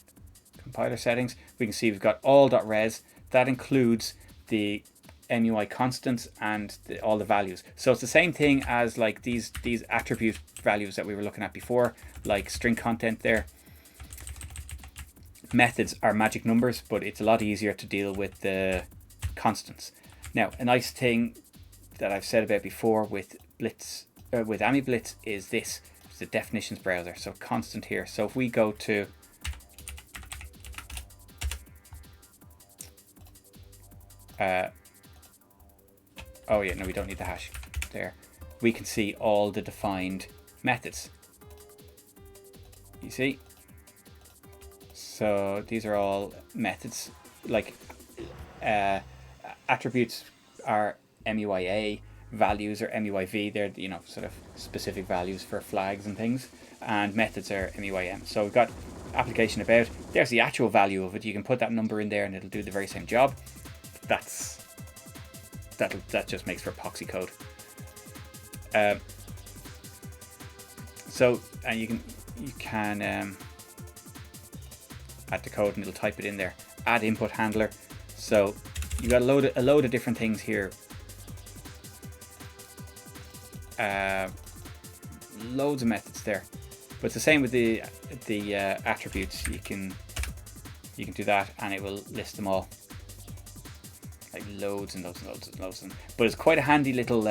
compiler settings, we can see we've got all.res. That includes the MUI constants and all the values. So it's the same thing as like these attribute values that we were looking at before, like string content there. Methods are magic numbers, but it's a lot easier to deal with the constants. Now, a nice thing that I've said about before with Amiga Blitz is this. It's the definitions browser. So constant here. So if we go to oh yeah, no, we don't need the hash there. We can see all the defined methods. You see? So these are all methods. Like attributes are MUIA, values are MUIV. They're, you know, sort of specific values for flags and things. And methods are MUIM. So we've got application about. There's the actual value of it. You can put that number in there and it'll do the very same job. That just makes for epoxy code. So and you can add the code and it'll type it in there. Add input handler. So you got a load of different things here. Loads of methods there, but it's the same with the attributes. You can do that and it will list them all. Like loads and loads and loads and loads of them. But it's quite a handy little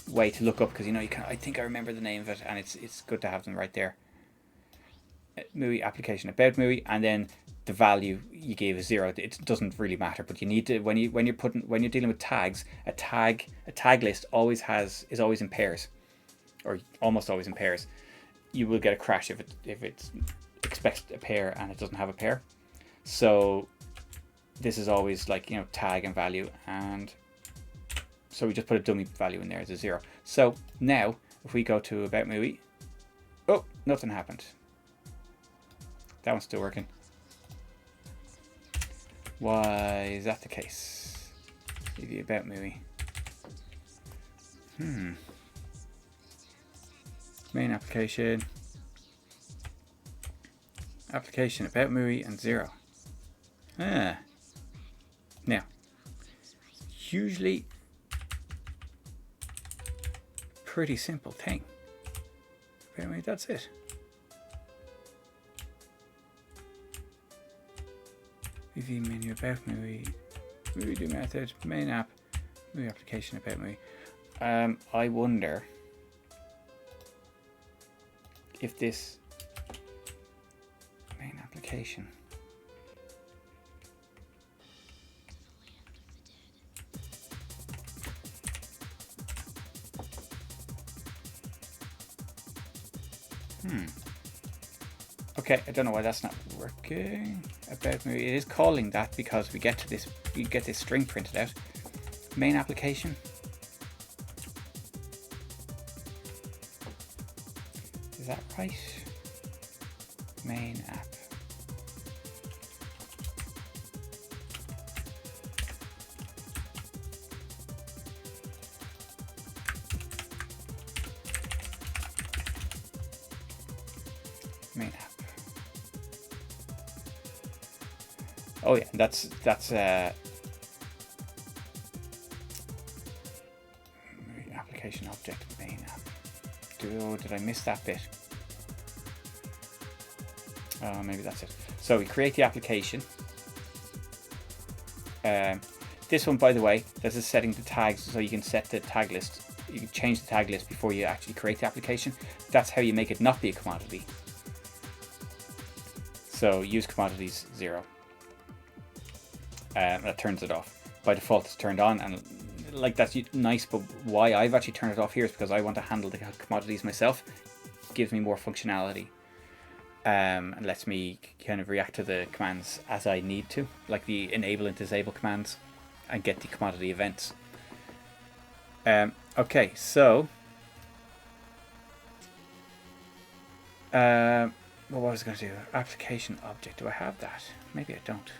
way to look up, because you know, I think I remember the name of it, and it's good to have them right there. MUI application about MUI, and then the value you gave is 0. It doesn't really matter, but you need to, when you're dealing with tags, a tag list is always in pairs, or almost always in pairs. You will get a crash if it expects a pair and it doesn't have a pair. So this is always like, you know, tag and value, and so we just put a dummy value in there as a 0. So now if we go to about MUI, oh, nothing happened. That one's still working. Why is that the case? Maybe about MUI. Main application. Application about MUI and 0. Now, usually pretty simple thing. Anyway, that's it. MUI menu about MUI, MUI do method, main app, MUI application about MUI. I wonder if this main application okay, I don't know why that's not working. About MUI, it is calling that because we get this string printed out. Main application. Is that right? Main app. Main app. Oh yeah, that's application object main app. Did I miss that bit? Maybe that's it. So we create the application. This one, by the way, this is setting the tags, so you can set the tag list. You can change the tag list before you actually create the application. That's how you make it not be a commodity. So use commodities 0. That turns it off. By default it's turned on, and like that's nice, but why I've actually turned it off here is because I want to handle the commodities myself. It gives me more functionality, and lets me kind of react to the commands as I need to, like the enable and disable commands, and get the commodity events. Okay, so what was I going to do? Application object. Do I have that? Maybe I don't.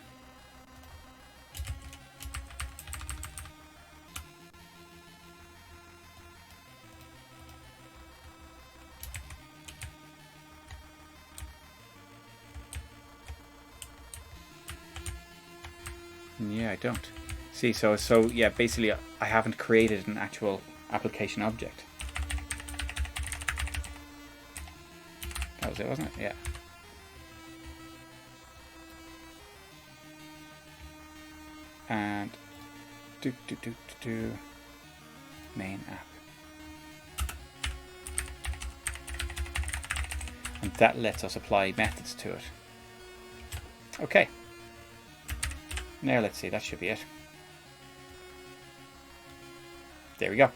Yeah, I don't. See, so yeah, basically I haven't created an actual application object. That was it, wasn't it? Yeah. And main app. And that lets us apply methods to it. Okay. Now let's see, that should be it. There we go.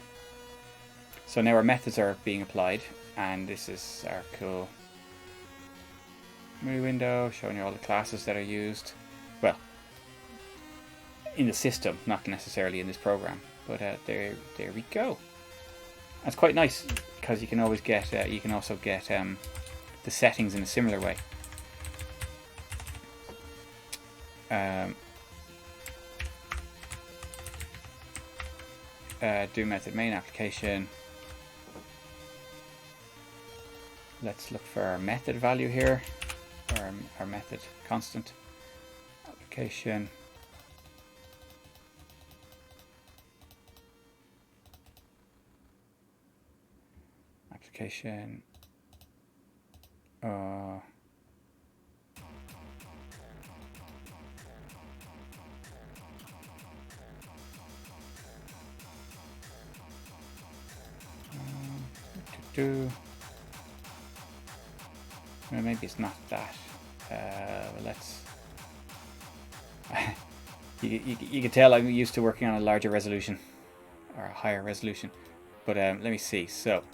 So now our methods are being applied, and this is our cool MUI window showing you all the classes that are used. Well, in the system, not necessarily in this program, but there we go. That's quite nice because you can always get you can also get the settings in a similar way. Do method main application. Let's look for our method value here, or our method constant. Application. Application. Well, maybe it's not that. Let's. you can tell I'm used to working on a larger resolution or a higher resolution, but let me see. So.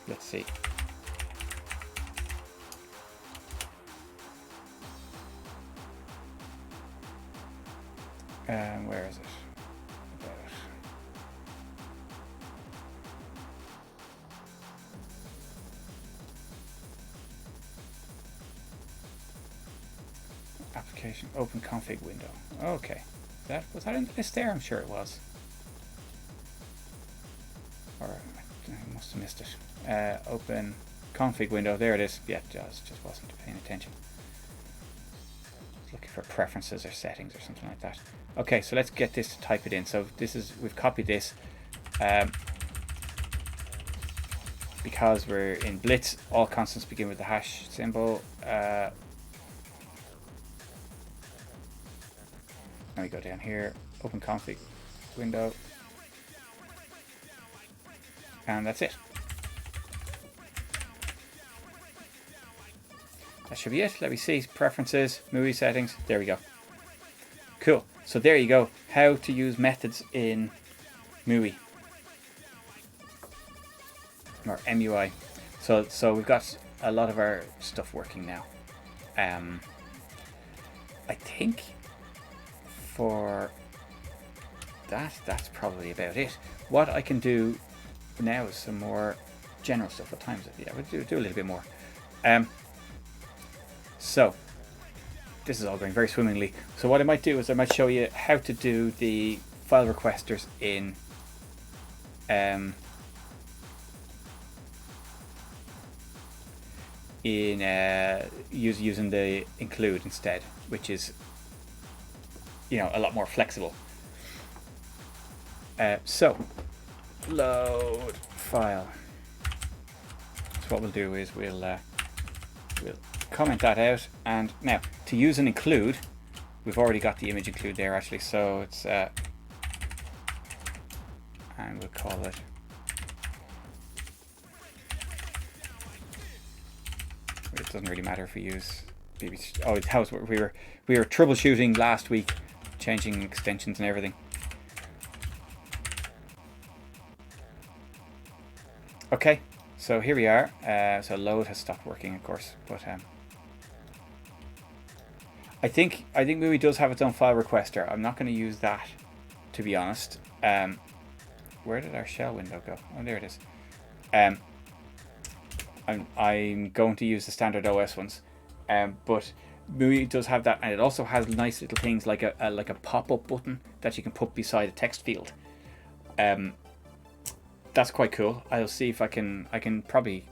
Let's see. Where is it? Application open config window. Okay, was that in the list there? I'm sure it was. Or I must have missed it. Open config window. There it is. Yeah, just wasn't paying attention. Looking for preferences or settings or something like that. Okay, so let's get this to type it in. So this is, we've copied this because we're in Blitz. All constants begin with the hash symbol. And we go down here, open config window, and that's it. That should be it. Let me see. Preferences, MUI settings. There we go. Cool. So there you go. How to use methods in MUI or MUI. So we've got a lot of our stuff working now. I think for that's probably about it. What I can do now is some more general stuff. What time is it? Yeah, we'll do a little bit more. So this is all going very swimmingly. So what I might do is I might show you how to do the file requesters in using the include instead, which is, you know, a lot more flexible. So load file. So what we'll do is we'll comment that out, and now to use an include, we've already got the image include there actually, so it's and we'll call it doesn't really matter if we use BBC. Oh, it's how we were troubleshooting last week, changing extensions and everything. Okay, So here we are. So load has stopped working, of course, but I think MUI does have its own file requester. I'm not going to use that, to be honest. Where did our shell window go? Oh, there it is. I'm going to use the standard OS ones, but MUI does have that, and it also has nice little things like a pop-up button that you can put beside a text field. That's quite cool. I'll see if I can probably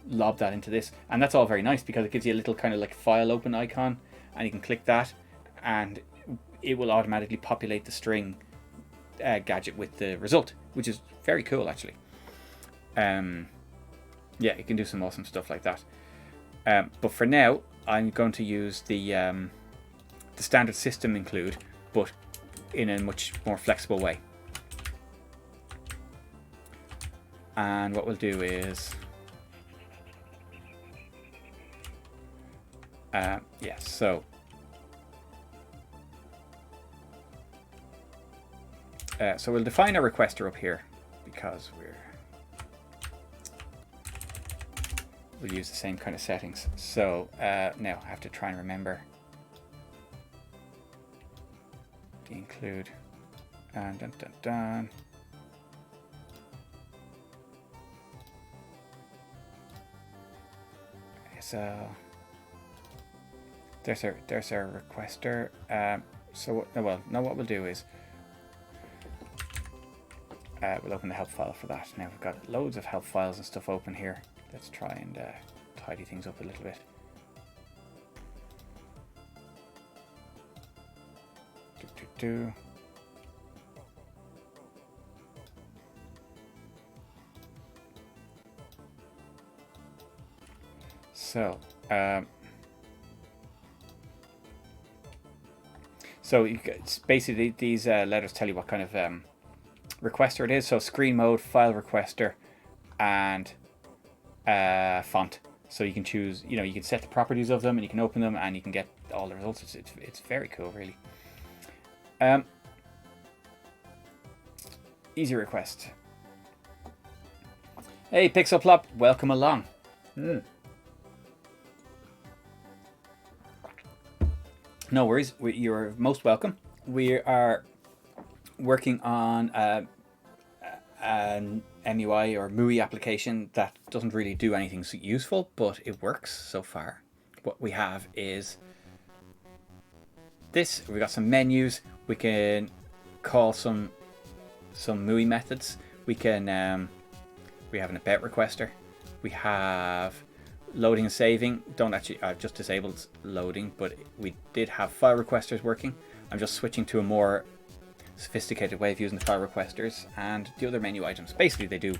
lob that into this, and that's all very nice because it gives you a little kind of like file open icon, and you can click that and it will automatically populate the string gadget with the result, which is very cool actually. Yeah, you can do some awesome stuff like that, but for now I'm going to use the standard system include, but in a much more flexible way. And what we'll do is yeah, so we'll define a requester up here because we'll use the same kind of settings. So now I have to try and remember the include and dun dun dun. So there's our requester. So well, now what we'll do is we'll open the help file for that. Now we've got loads of help files and stuff open here. Let's try and tidy things up a little bit. So basically these letters tell you what kind of requester it is. So screen mode, file requester, and font. So you can choose, you can set the properties of them and you can open them and you can get all the results. It's very cool, really. Easy request. Hey Pixel Plop, welcome along. No worries, you're most welcome. We are working on an MUI or MUI application that doesn't really do anything useful, but it works so far. What we have is this. We've got some menus. We can call some MUI methods. We can we have an about requester. We have loading and saving. Don't actually, I've just disabled loading, but we did have file requesters working. I'm just switching to a more sophisticated way of using the file requesters, and the other menu items basically they do,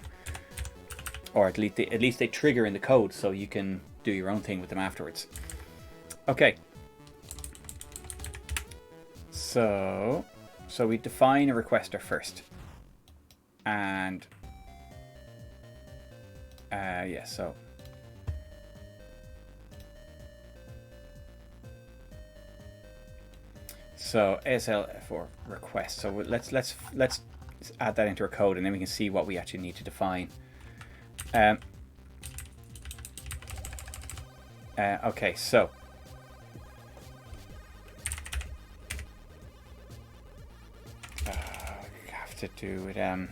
or at least they trigger in the code so you can do your own thing with them afterwards. Okay, so we define a requester first, and yeah, so ASL for request. So let's add that into our code, and then we can see what we actually need to define. Okay, so we have to do it.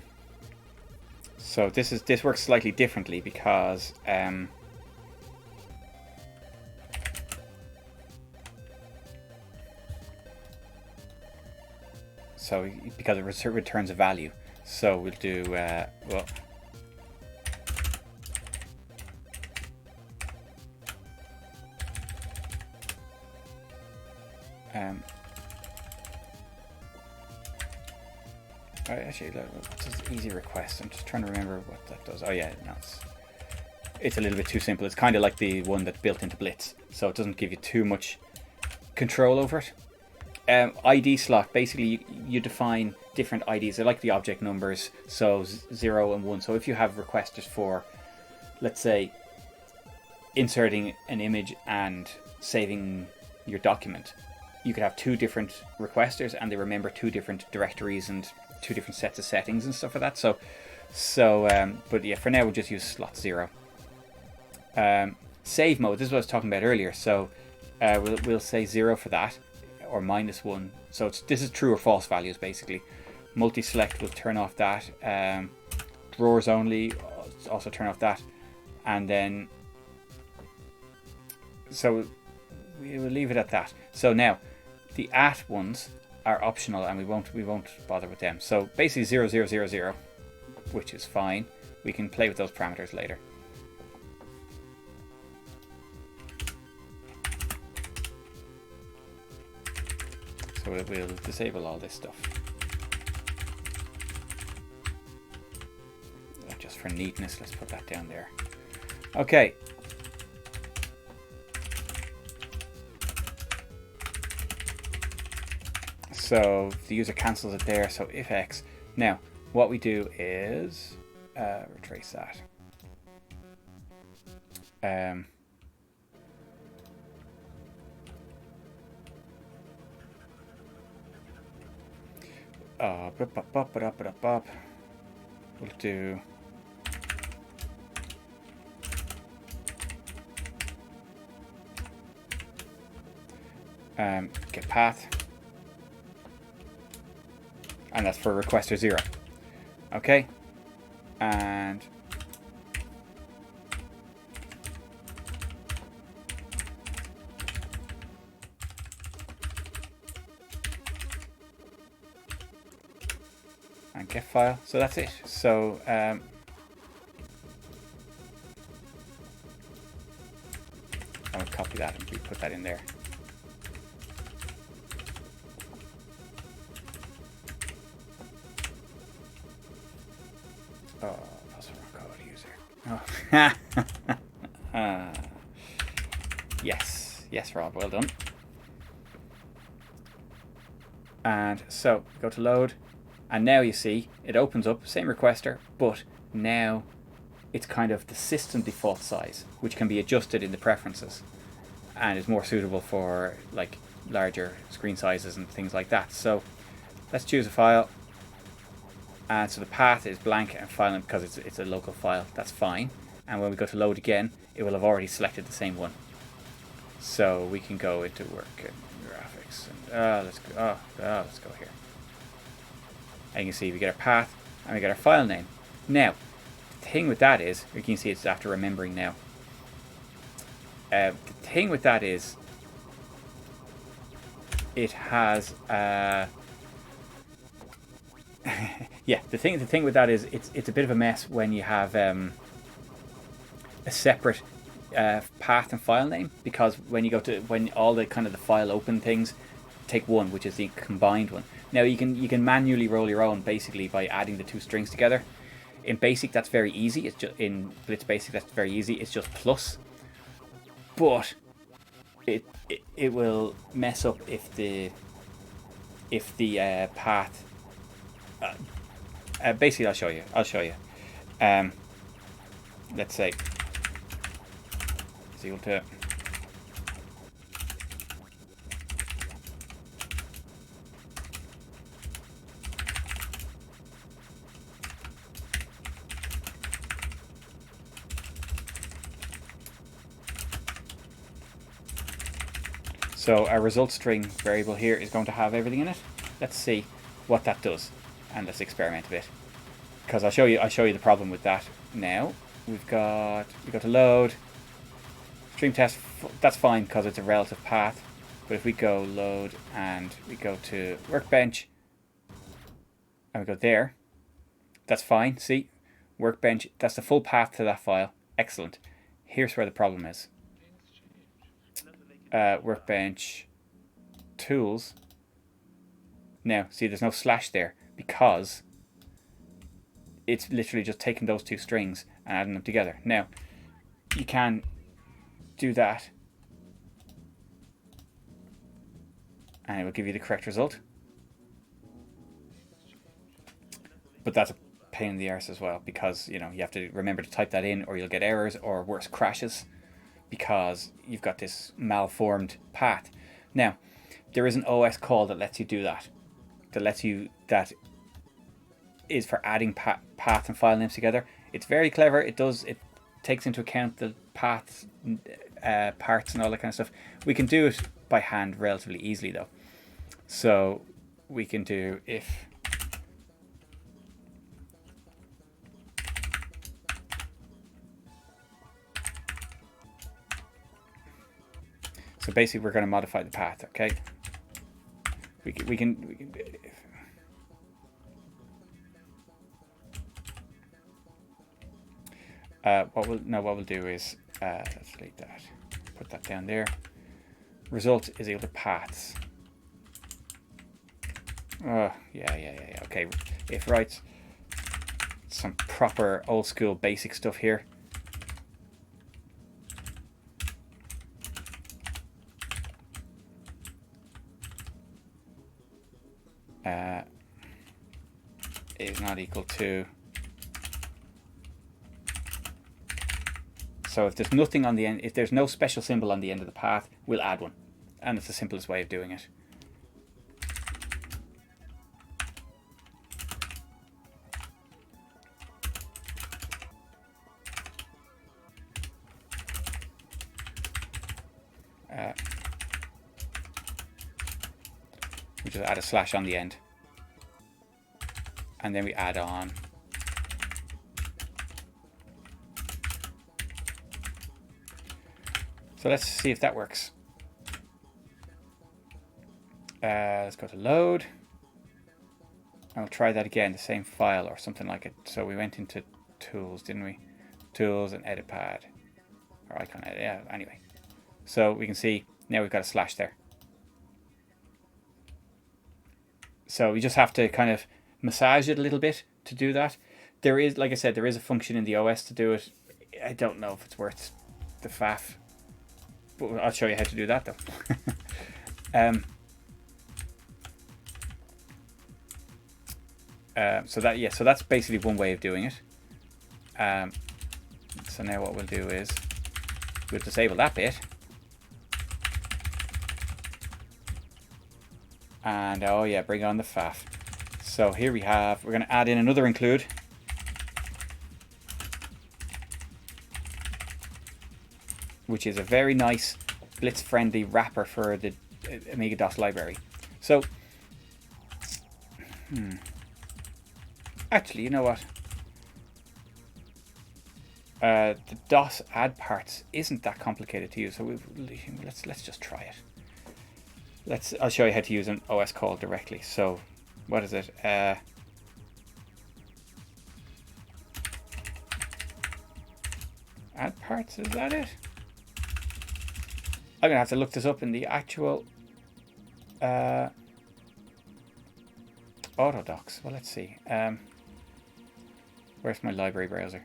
So this works slightly differently because because it returns a value. So we'll do well. Actually, what's this easy request? I'm just trying to remember what that does. Oh yeah, no, it's a little bit too simple. It's kind of like the one that's built into Blitz, so it doesn't give you too much control over it. ID slot, basically you define different IDs. They're like the object numbers, so 0 and 1. So if you have requesters for, let's say, inserting an image and saving your document, you could have two different requesters and they remember two different directories and two different sets of settings and stuff like that. So So, but yeah, for now we'll just use slot 0. Save mode, this is what I was talking about earlier. So we'll say 0 for that, or -1. So this is true or false values basically. Multi-select will turn off that. Drawers only, also turn off that. And then, so we will leave it at that. So now, the @ ones are optional, and we won't bother with them. So basically 0, 0, 0, 0, which is fine. We can play with those parameters later. So we'll disable all this stuff. Just for neatness, let's put that down there. Okay. So the user cancels it there, so if X. Now, what we do is retrace that. We'll do get path, and that's for requester 0. Okay, and get file. So that's it. So I'll copy that and we put that in there. Oh, that's the wrong code user. Oh. Yes, Rob, well done. And so go to load, and now you see it opens up, same requester, but now it's kind of the system default size, which can be adjusted in the preferences and is more suitable for like larger screen sizes and things like that. So let's choose a file. And so the path is blank and file name because it's a local file. That's fine. And when we go to load again, it will have already selected the same one. So we can go into work and graphics. And, let's go here. And you can see we get our path and we get our file name. Now, the thing with that is, you can see it's after remembering now. The thing with that is, it has yeah, the thing with that is it's a bit of a mess when you have a separate path and file name, because when all the kind of the file open things take one, which is the combined one. Now you can manually roll your own basically by adding the two strings together. In Basic that's very easy. It's just in Blitz Basic that's very easy. It's just plus, but it will mess up if the path. Basically, I'll show you. Let's say is equal to so our result string variable here is going to have everything in it. Let's see what that does, and let's experiment a bit, because I'll show you the problem with that now. We go to load stream test. That's fine because it's a relative path, but if we go load and we go to workbench and we go there, that's fine. See, workbench, that's the full path to that file. Excellent. Here's where the problem is. Workbench tools. Now see, there's no slash there because it's literally just taking those two strings and adding them together. Now you can do that and it will give you the correct result, but that's a pain in the arse as well, because you have to remember to type that in or you'll get errors or worse, crashes, because you've got this malformed path. Now there is an OS call that lets you do that, is for adding path and file names together. It's very clever. It takes into account the paths, parts and all that kind of stuff. We can do it by hand relatively easily though. So we can do if so basically we're going to modify the path, okay? We can what we'll do is let's delete that, put that down there. Result is equal to paths. Oh yeah. Okay, if writes some proper old school basic stuff here. Is not equal to. So if there's nothing on the end, if there's no special symbol on the end of the path, we'll add one, and it's the simplest way of doing it. We just add a slash on the end, and then we add on so let's see if that works. Let's go to load, and we'll try that again, the same file or something like it. So we went into tools, didn't we? Tools and edit pad or icon edit. Yeah, anyway, so we can see now we've got a slash there. So we just have to kind of massage it a little bit to do that. There is, like I said, there is a function in the OS to do it. I don't know if it's worth the faff, but I'll show you how to do that though. So that's basically one way of doing it. So now what we'll do is we'll disable that bit. And oh yeah, bring on the faff. So here we have, we're going to add in another include. Which is a very nice Blitz friendly wrapper for the Amiga DOS library. So, actually, you know what? The DOS add parts isn't that complicated to use, so let's just try it. I'll show you how to use an OS call directly. So, what is it? Add parts, is that it? I'm gonna have to look this up in the actual Autodocs. Well, let's see. Where's my library browser?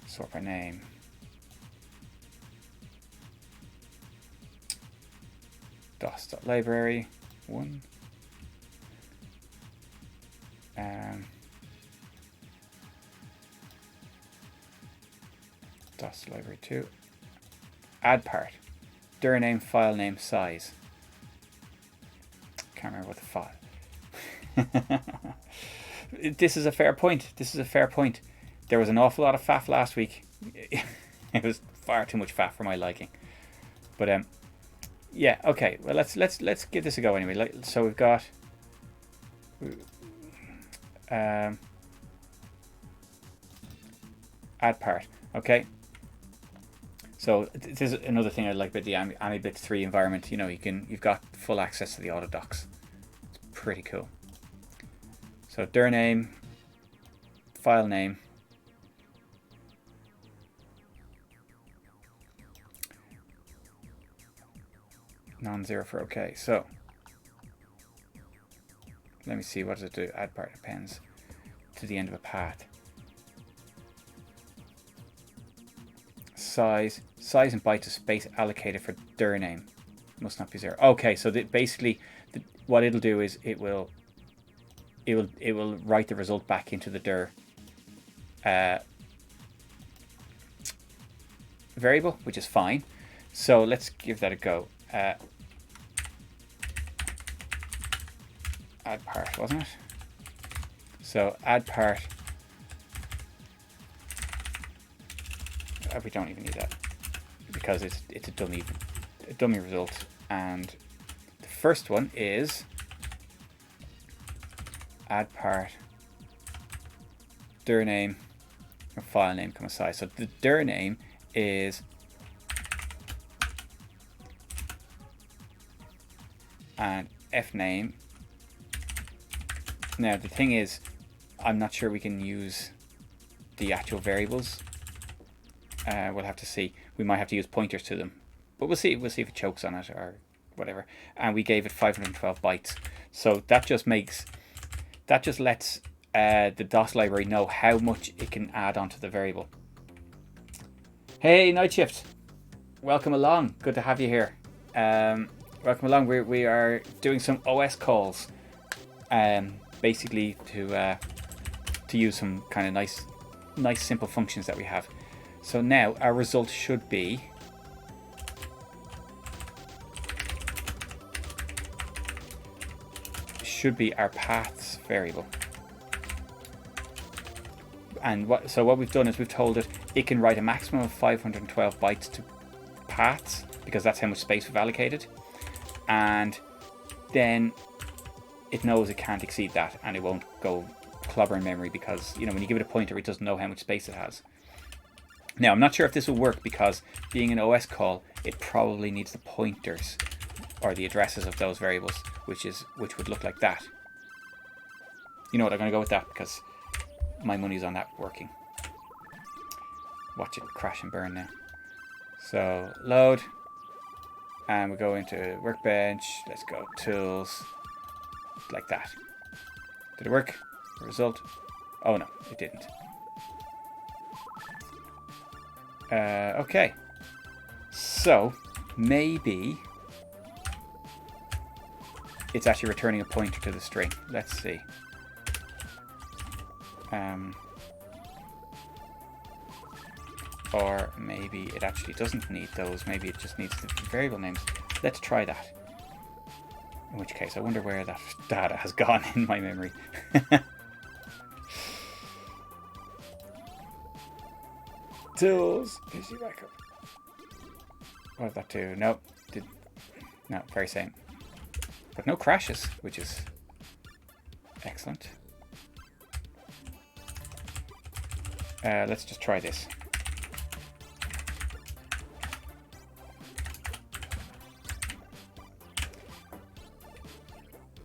Sort by name. DOS.library 1. DOS library 2. Add part. Dir name, file name, size. Can't remember what the file. This is a fair point. This is a fair point. There was an awful lot of faff last week. It was far too much faff for my liking. But yeah, okay. Well, let's give this a go anyway. So we've got add part. Okay. So this is another thing I like about the Amiga Blitz 3 environment. You know, you've got full access to the Autodocs. It's pretty cool. So dir name, file name, non-zero for OK. So let me see, what does it do? Add part appends to the end of a path. Size and bytes of space allocated for dir name must not be 0. Okay, so basically what it'll do is it will write the result back into the dir variable, which is fine. So let's give that a go. add part, wasn't it? So add part. We don't even need that because it's a dummy result. And the first one is add part dir name or file name, size. So the dir name is and f name. Now the thing is, I'm not sure we can use the actual variables. We'll have to see. We might have to use pointers to them, but we'll see. We'll see if it chokes on it or whatever. And we gave it 512 bytes, so that just lets the DOS library know how much it can add onto the variable. Hey, Night Shift, welcome along. Good to have you here. Welcome along. We are doing some OS calls, basically to use some kind of nice simple functions that we have. So now our result should be our paths variable. And what we've done is we've told it can write a maximum of 512 bytes to paths because that's how much space we've allocated, and then it knows it can't exceed that and it won't go clobbering memory because, you know, when you give it a pointer, it doesn't know how much space it has. Now, I'm not sure if this will work because being an OS call, it probably needs the pointers or the addresses of those variables, which would look like that. You know what, I'm going to go with that because my money's on that working. Watch it crash and burn now. So load, and we go into workbench. Let's go tools, like that. Did it work? The result? Oh no, it didn't. Okay, so maybe it's actually returning a pointer to the string. Let's see. Or maybe it actually doesn't need those. Maybe it just needs the variable names. Let's try that. In which case, I wonder where that data has gone in my memory. Tools, PC backup. What did that do? Nope. No, very same. But no crashes, which is excellent. Let's just try this.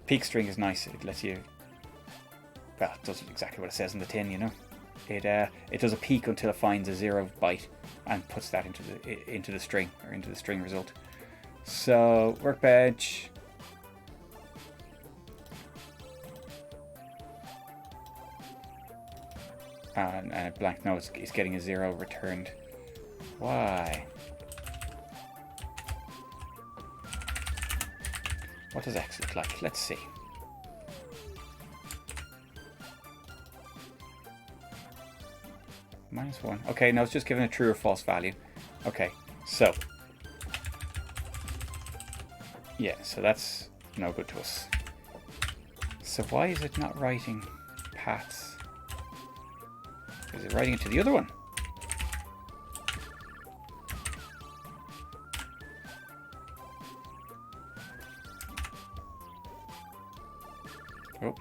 Peak string is nice. It lets you, well, it does exactly what it says in the tin, you know. It does a peak until it finds a 0 byte and puts that into the string, or into the string result. So workbench. And a blank. No, it's getting a 0 returned. Why? What does X look like? Let's see. -1. Okay, no, it's just giving a true or false value. Okay, so yeah, so that's no good to us. So why is it not writing paths? Is it writing it to the other one? Oh.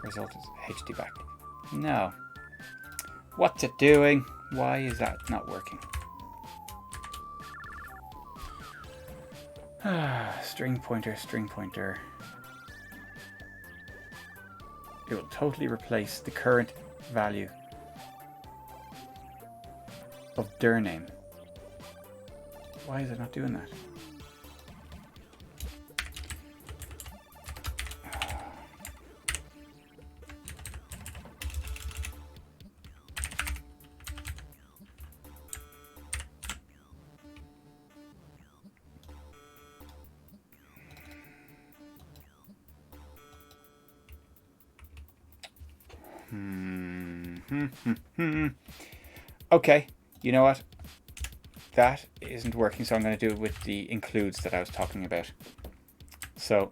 Result is HD back. No. What's it doing? Why is that not working? String pointer, string pointer. It will totally replace the current value of dir name. Why is it not doing that? Okay, you know what? that isn't working, so I'm going to do it with the includes that I was talking about. So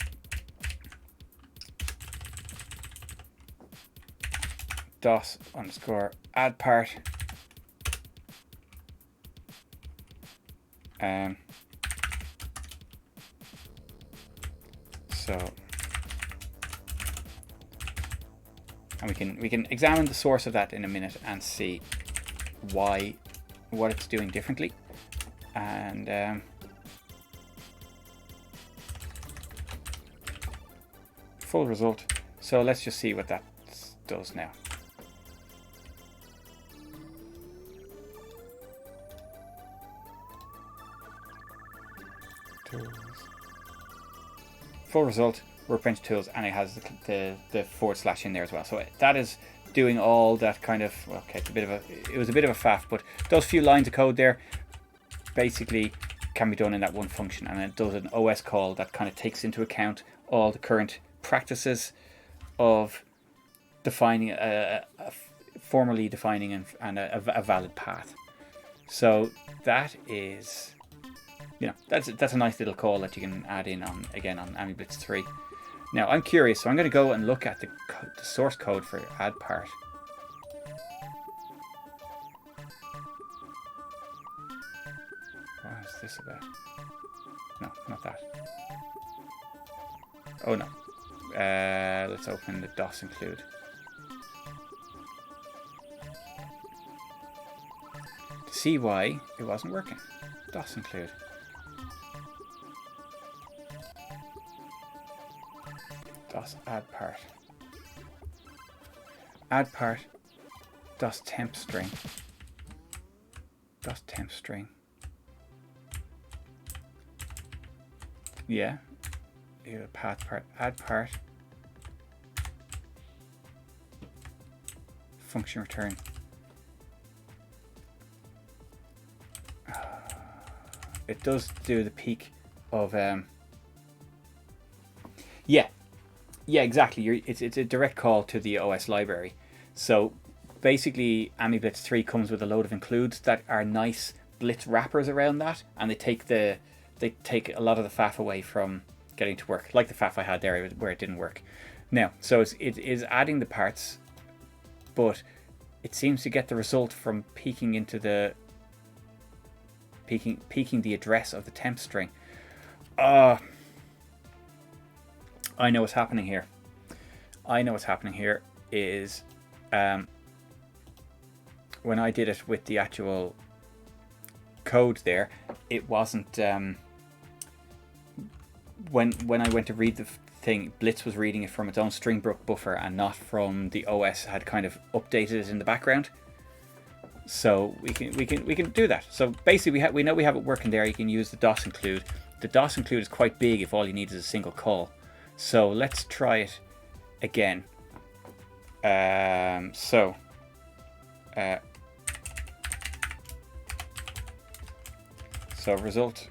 DOS underscore add part. And we can examine the source of that in a minute and see what it's doing differently. And full result. So let's just see what that does now. Tools. Full result, workbench tools, and it has the / in there as well. So that is doing all that kind of, okay, it was a bit of a faff, but those few lines of code there basically can be done in that one function, and it does an OS call that kind of takes into account all the current practices of defining formally defining and a valid path. So that is, that's a nice little call that you can add in on Amiga Blitz 3. Now I'm curious, so I'm going to go and look at the source code for add part. What is this about? No, not that. Oh no. Let's open the DOS include. To see why it wasn't working. DOS include. DOS add part. Add part. DOS temp string. DOS temp string. Yeah. Path part. Add part. Function return. It does do the peak of yeah, exactly. It's a direct call to the OS library. So basically Amiga Blitz 3 comes with a load of includes that are nice Blitz wrappers around that, and they take a lot of the faff away from getting to work, like the faff I had there where it didn't work. Now, so it is adding the parts, but it seems to get the result from peeking into the peeking the address of the temp string. I know what's happening here. Is when I did it with the actual code there, it wasn't when I went to read the thing, Blitz was reading it from its own string buffer and not from the OS had kind of updated it in the background. So we can do that. So basically we know we have it working there. You can use the DOS include. The DOS include is quite big if all you need is a single call. So let's try it again. So result.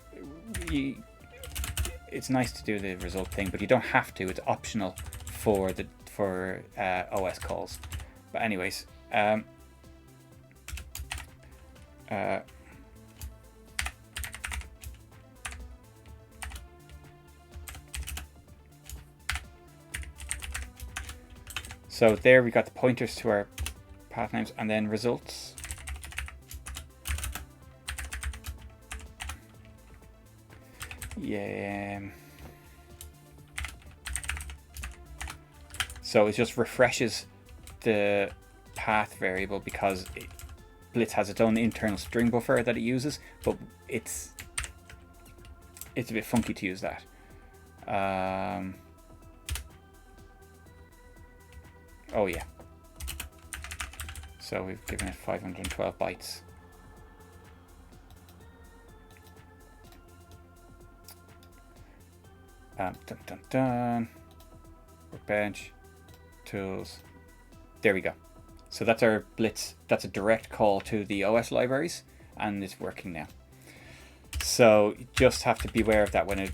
It's nice to do the result thing, but you don't have to. It's optional for OS calls. But anyways, so there we got the pointers to our path names, and then results. Yeah. So it just refreshes the path variable because Blitz has its own internal string buffer that it uses, but it's a bit funky to use that. Oh yeah. So we've given it 512 bytes. Dun dun dun. Workbench, tools. There we go. So that's our Blitz. That's a direct call to the OS libraries, and it's working now. So you just have to be aware of that when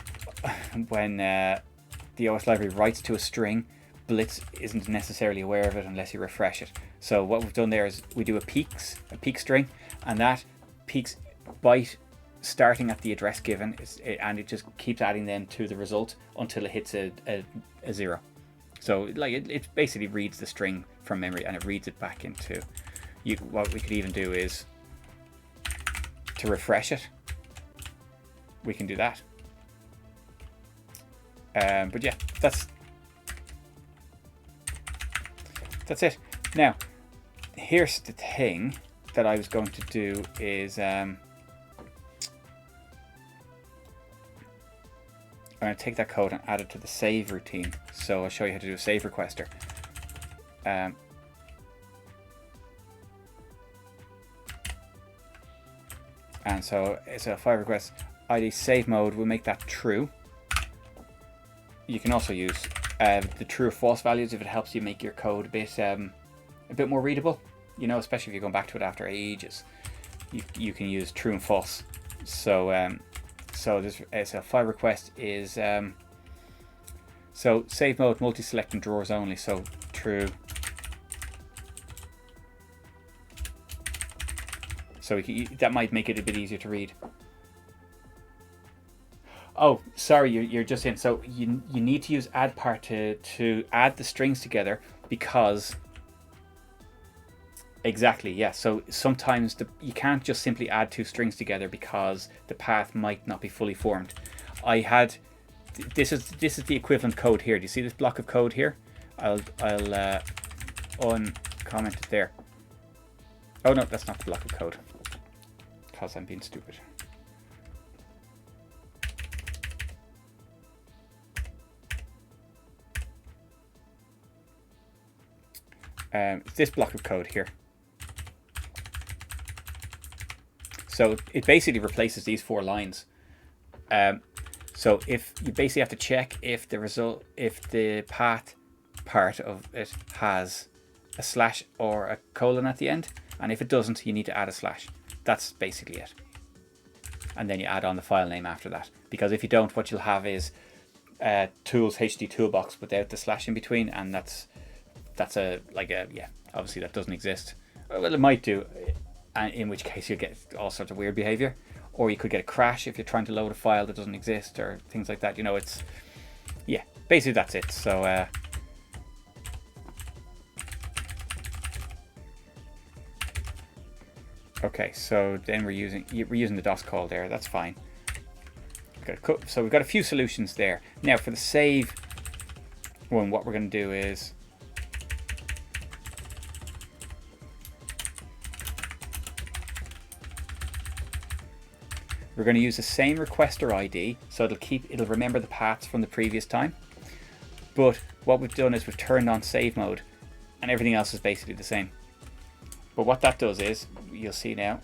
the OS library writes to a string, Blitz isn't necessarily aware of it unless you refresh it. So what we've done there is we do a peak string, and that peaks byte starting at the address given, and it just keeps adding them to the result until it hits a 0. So like it basically reads the string from memory and it reads it back into. What we could even do is to refresh it. We can do that. But yeah, that's it. Now, here's the thing that I was going to do is I'm going to take that code and add it to the save routine. So I'll show you how to do a save requester. And so it's a file request ID save mode. We'll make that true. You can also use the true or false values if it helps you make your code a bit more readable. You know, especially if you're going back to it after ages, you can use true and false. So so a file request is so save mode multi-select and drawers only. So true. So that might make it a bit easier to read. Oh, sorry, you're just in. So you need to use add part to add the strings together because exactly, yeah. So sometimes you can't just simply add two strings together because the path might not be fully formed. This is the equivalent code here. Do you see this block of code here? I'll uncomment it there. Oh no, that's not the block of code. Because I'm being stupid. This block of code here. So it basically replaces these 4 lines. So if you basically have to check if the path part of it has a slash or a colon at the end, and if it doesn't, you need to add a slash. That's basically it. And then you add on the file name after that. Because if you don't, what you'll have is tools HD toolbox without the slash in between, and that's obviously that doesn't exist. Well, it might do, in which case you'll get all sorts of weird behavior, or you could get a crash if you're trying to load a file that doesn't exist, or things like that. You know, it's basically that's it. So okay, so then we're using the DOS call there. That's fine. So we've got a few solutions there. Now for the save one, what we're going to do is we're going to use the same requester ID, so it'll remember the paths from the previous time. But what we've done is we've turned on save mode, and everything else is basically the same. But what that does is, you'll see now,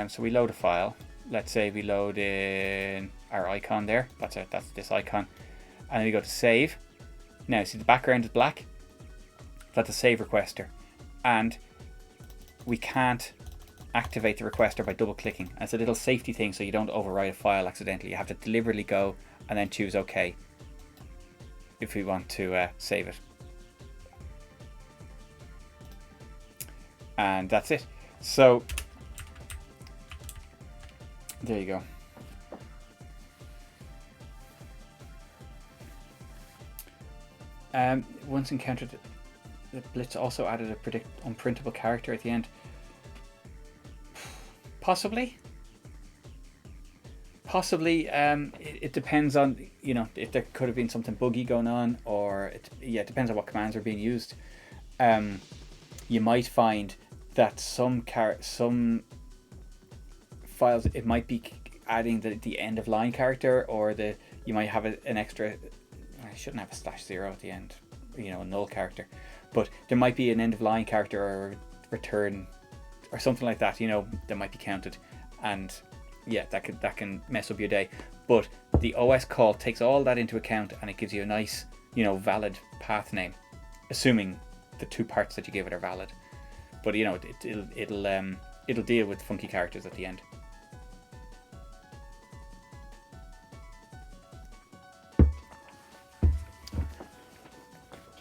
so we load a file. Let's say we load in our icon there. That's this icon, and then we go to save. Now see the background is black. That's a save requester, and we can't activate the requester by double clicking. It's a little safety thing so you don't overwrite a file accidentally. You have to deliberately go and then choose OK if we want to save it. And that's it. So there you go. Once encountered, the Blitz also added a predict unprintable character at the end. Possibly. It depends on, you know, if there could have been something buggy going on, or it depends on what commands are being used. You might find that some files, it might be adding the end of line character, or you might have an extra. I shouldn't have a /0 at the end, you know, a null character, but there might be an end of line character or return or something like that, you know, that might be counted, and yeah, that can mess up your day. But the OS call takes all that into account, and it gives you a nice, you know, valid path name, assuming the 2 parts that you give it are valid. But you know, it'll deal with funky characters at the end.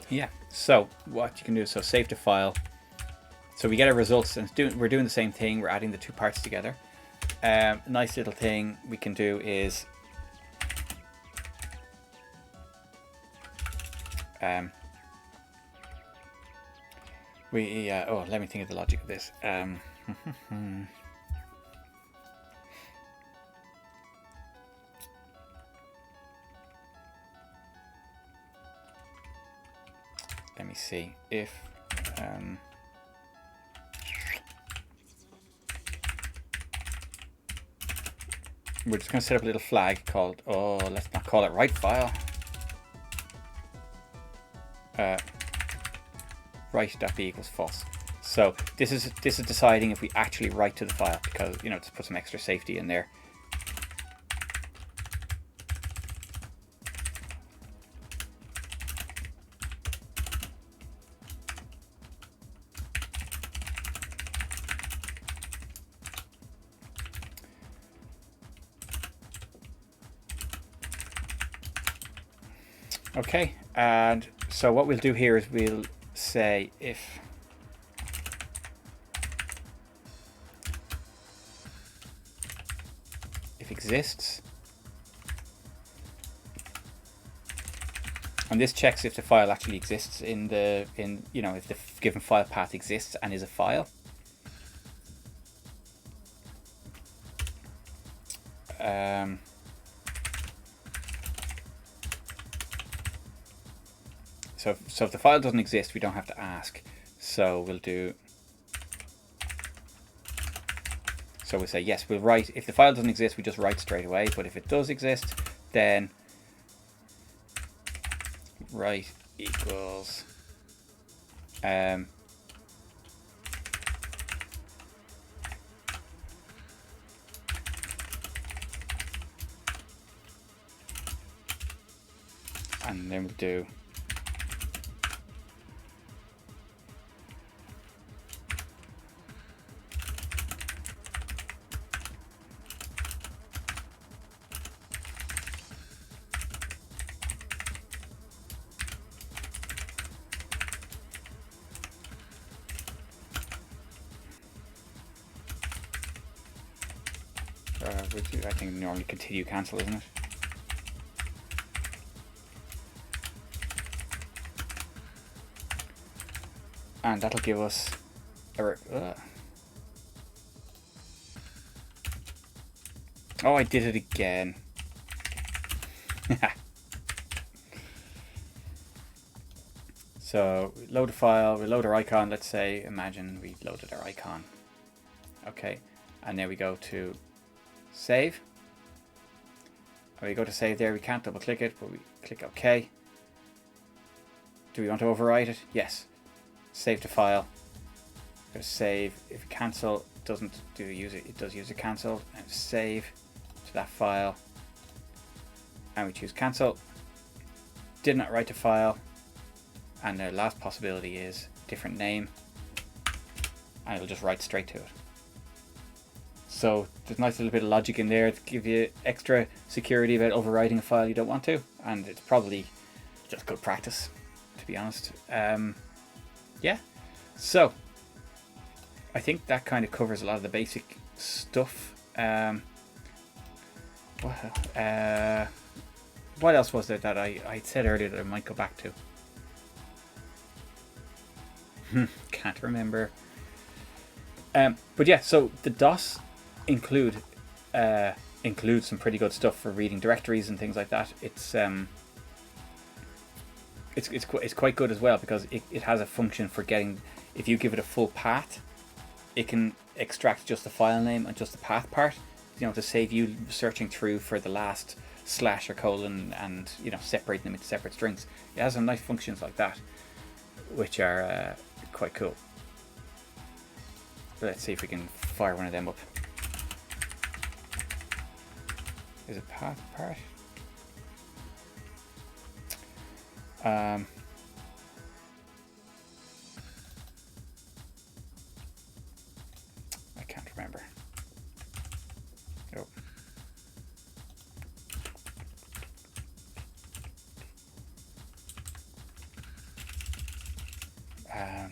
Yeah. So what you can do is save the file. So we get our results, and we're doing the same thing. We're adding the 2 parts together. Nice little thing we can do is oh, let me think of the logic of this. Let me see if we're just going to set up a little flag called, oh, let's not call it write file. Write.b equals false. So this is deciding if we actually write to the file, because, you know, to put some extra safety in there. Okay, and so what we'll do here is we'll say if exists, and this checks if the file actually exists in you know, if the given file path exists and is a file. So if the file doesn't exist, we don't have to ask. So we'll do. So we'll say yes. We'll write. If the file doesn't exist, we just write straight away. But if it does exist, then write equals and then we'll do I think normally continue cancel, isn't it? And that'll give us a oh, I did it again. So we load a file, we load our icon. Let's say, imagine we loaded our icon. Okay, and there we go to save. And we go to save there. We can't double click it, but we click OK. Do we want to overwrite it? Yes. Save to file. Go to save. If cancel doesn't do user, it does user cancel. And save to that file. And we choose cancel. Did not write to file. And the last possibility is different name. And it'll just write straight to it. So there's a nice little bit of logic in there to give you extra security about overwriting a file you don't want to. And it's probably just good practice, to be honest. Yeah. So I think that kind of covers a lot of the basic stuff. What else was there that I said earlier that I might go back to? Can't remember. But yeah, so the DOS includes some pretty good stuff for reading directories and things like that. It's quite good as well, because it has a function for getting, if you give it a full path, it can extract just the file name and just the path part, you know, to save you searching through for the last slash or colon and, you know, separating them into separate strings. It has some nice functions like that, which are quite cool. Let's see if we can fire one of them up. Is it path part? I can't remember. Oh.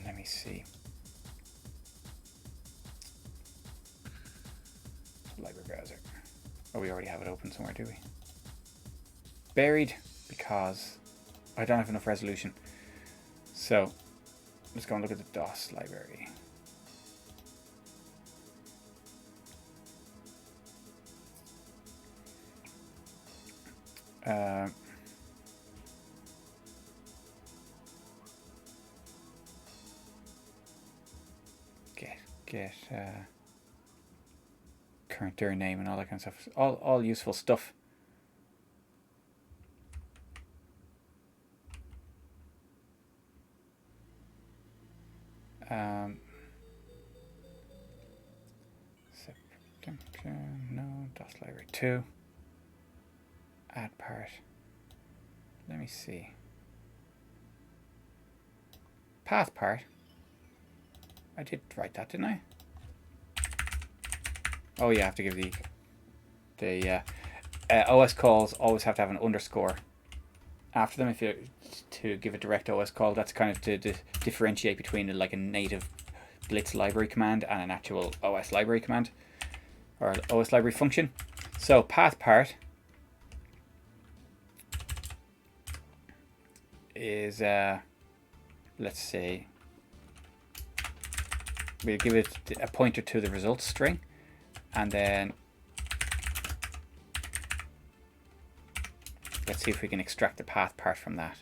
Let me see. browser. Oh, we already have it open somewhere, do we? Buried, because I don't have enough resolution. So let's go and look at the DOS library. Get current dir name and all that kind of stuff. All useful stuff. No, DOS library 2. Add part. Let me see. Path part. I did write that, didn't I? Oh yeah, I have to give the OS calls always have to have an underscore after them. If you to give a direct OS call, that's kind of to differentiate between like a native Blitz library command and an actual OS library command or OS library function. So path part is let's say we'll give it a pointer to the results string, and then let's see if we can extract the path part from that.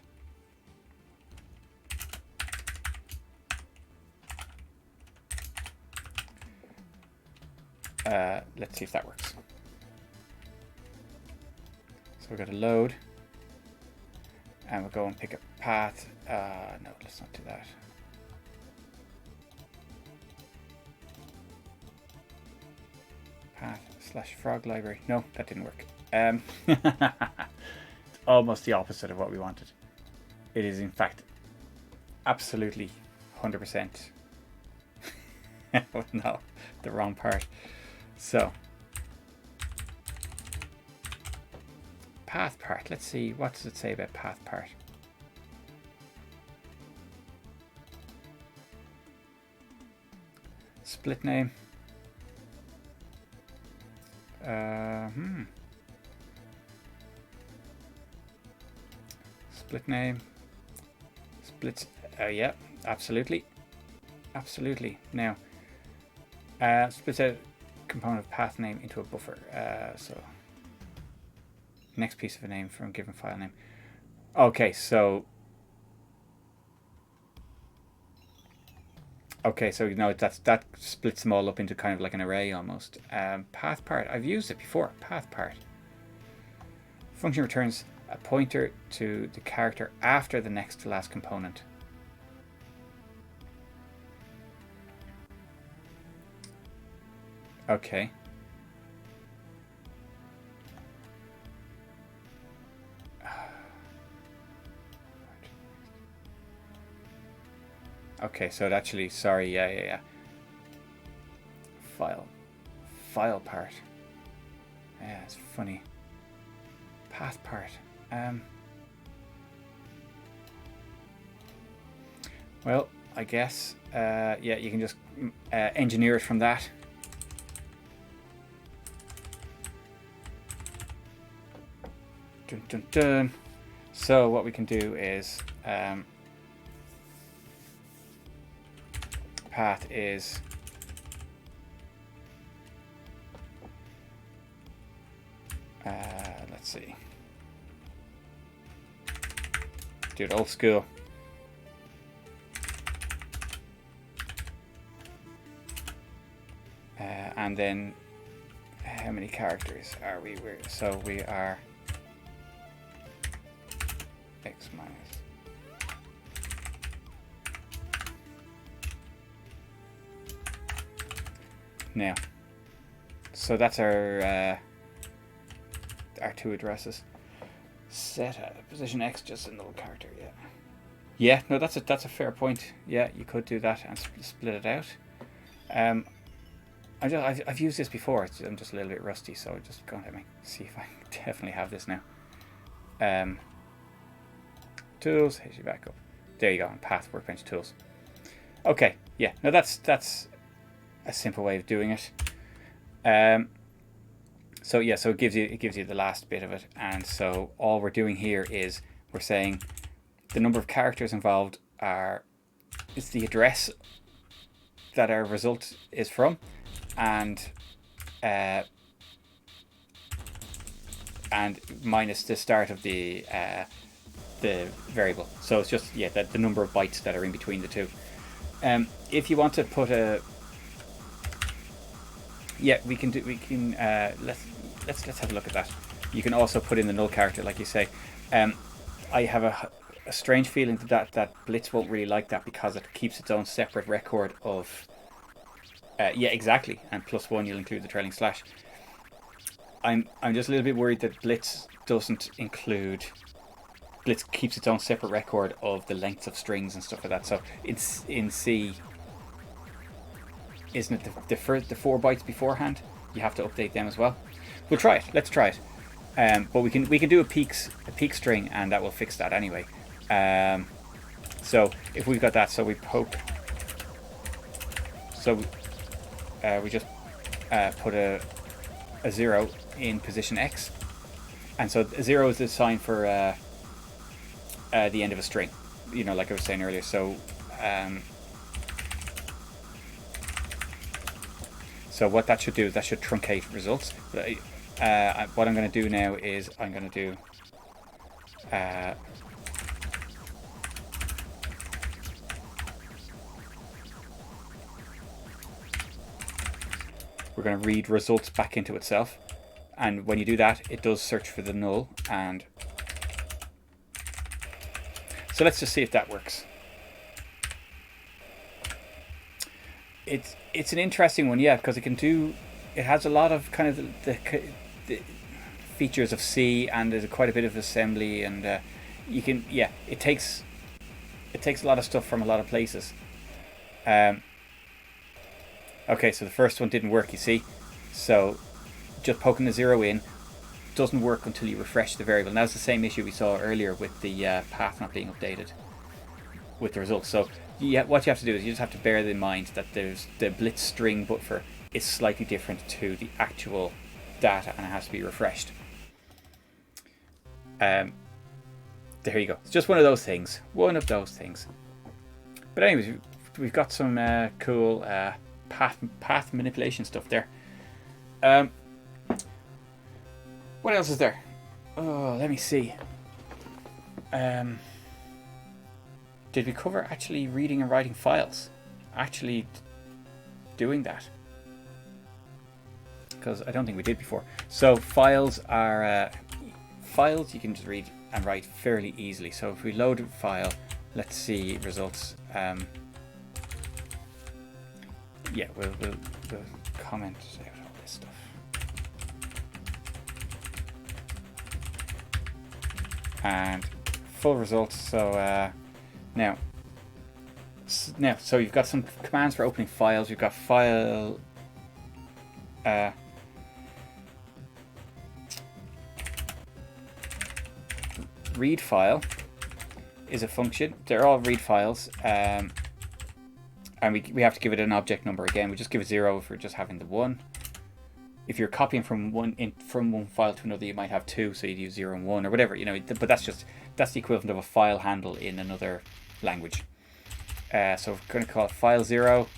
Let's see if that works. So we're going to load, and we'll go and pick a path. No, let's not do that. Path/frog library. No, that didn't work. It's almost the opposite of what we wanted. It is in fact absolutely 100%. No, the wrong part. So path part. Let's see, what does it say about path part? Split name. Split name. Splits. Yeah, absolutely. Absolutely. Now, splits a component of path name into a buffer. So, next piece of a name from given file name. Okay, so. Okay, so you know that splits them all up into kind of like an array almost. Path part, I've used it before. Path part. Function returns a pointer to the character after the next to last component. Okay. Okay, so it actually, sorry, yeah. File part. Yeah, it's funny. Path part. Well, I guess, yeah, you can just engineer it from that. Dun, dun, dun. So what we can do is path is let's see, do it old school. And then how many characters are we? So we are x minus. Now, so that's our two addresses. Set position x just a null character. Yeah. No, that's a fair point. Yeah, you could do that and split it out. I've used this before. I'm just a little bit rusty, so I'm just going to see if I definitely have this now. Tools, HTTP backup. There you go. On path workbench tools. Okay. Yeah. No, that's a simple way of doing it. So yeah, so it gives you the last bit of it, and so all we're doing here is we're saying the number of characters involved is the address that our result is from, and minus the start of the variable. So it's just the number of bytes that are in between the two. If you want to put a let's have a look at that. You can also put in the null character, like you say. I have a strange feeling that Blitz won't really like that, because it keeps its own separate record of exactly, and +1 you'll include the trailing slash. I'm just a little bit worried that Blitz keeps its own separate record of the lengths of strings and stuff like that. So it's in C, isn't it, the 4 bytes beforehand? You have to update them as well. We'll try it. Let's try it. But we can do a peak string, and that will fix that anyway. So if we've got that, so we poke. So we just put a 0 in position X, and so a 0 is the sign for the end of a string. Like I was saying earlier. So so what that should do is that should truncate results. What I'm going to do now is I'm going to do we're going to read results back into itself, and when you do that, it does search for the null. And so let's just see if that works. It's an interesting one, because it has a lot of kind of the features of C, and there's quite a bit of assembly, and it takes a lot of stuff from a lot of places. Okay, so the first one didn't work, you see. So just poking the 0 in doesn't work until you refresh the variable. And that's the same issue we saw earlier with the path not being updated with the results. So what you have to do is you just have to bear in mind that there's the Blitz string buffer is slightly different to the actual data, and it has to be refreshed. There you go. It's just one of those things. But anyways, we've got some cool path manipulation stuff there. What else is there? Oh, let me see. Did we cover actually reading and writing files? Actually doing that? Because I don't think we did before. So files are files you can just read and write fairly easily. So if we load a file, let's see results. We'll comment out all this stuff. And full results. So so you've got some commands for opening files. You've got file. Read file is a function. They're all read files. And we have to give it an object number again. We just give it 0 if we're just having the 1. If you're copying from one file to another, you might have 2, so you'd use 0 and 1 or whatever, but that's the equivalent of a file handle in another language. So we're going to call it file 0,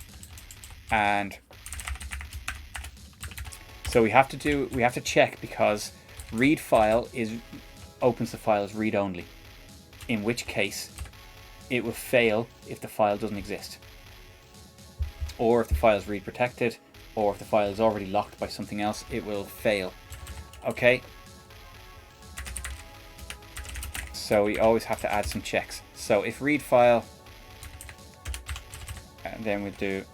and so we have to check, because read file opens the file as read only, in which case it will fail if the file doesn't exist, or if the file is read protected, or if the file is already locked by something else, it will fail. Okay, so we always have to add some checks. So if read file, and then we'll do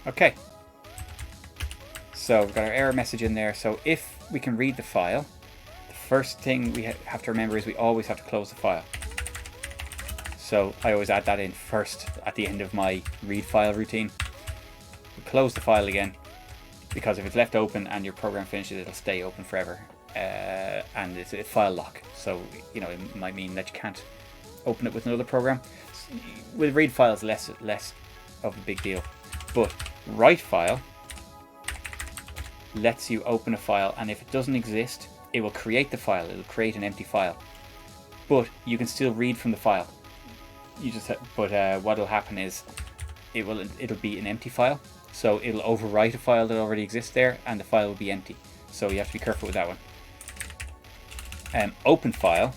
okay. So we've got our error message in there. So if we can read the file, the first thing we have to remember is we always have to close the file. So I always add that in first at the end of my read file routine. We close the file again, because if it's left open and your program finishes, it'll stay open forever. And it's a file lock. So, it might mean that you can't open it with another program. With read files, less of a big deal, but write file lets you open a file, and if it doesn't exist, it will create the file. It'll create an empty file, but you can still read from the file. What'll happen is it'll be an empty file, so it'll overwrite a file that already exists there, and the file will be empty. So you have to be careful with that one. Open file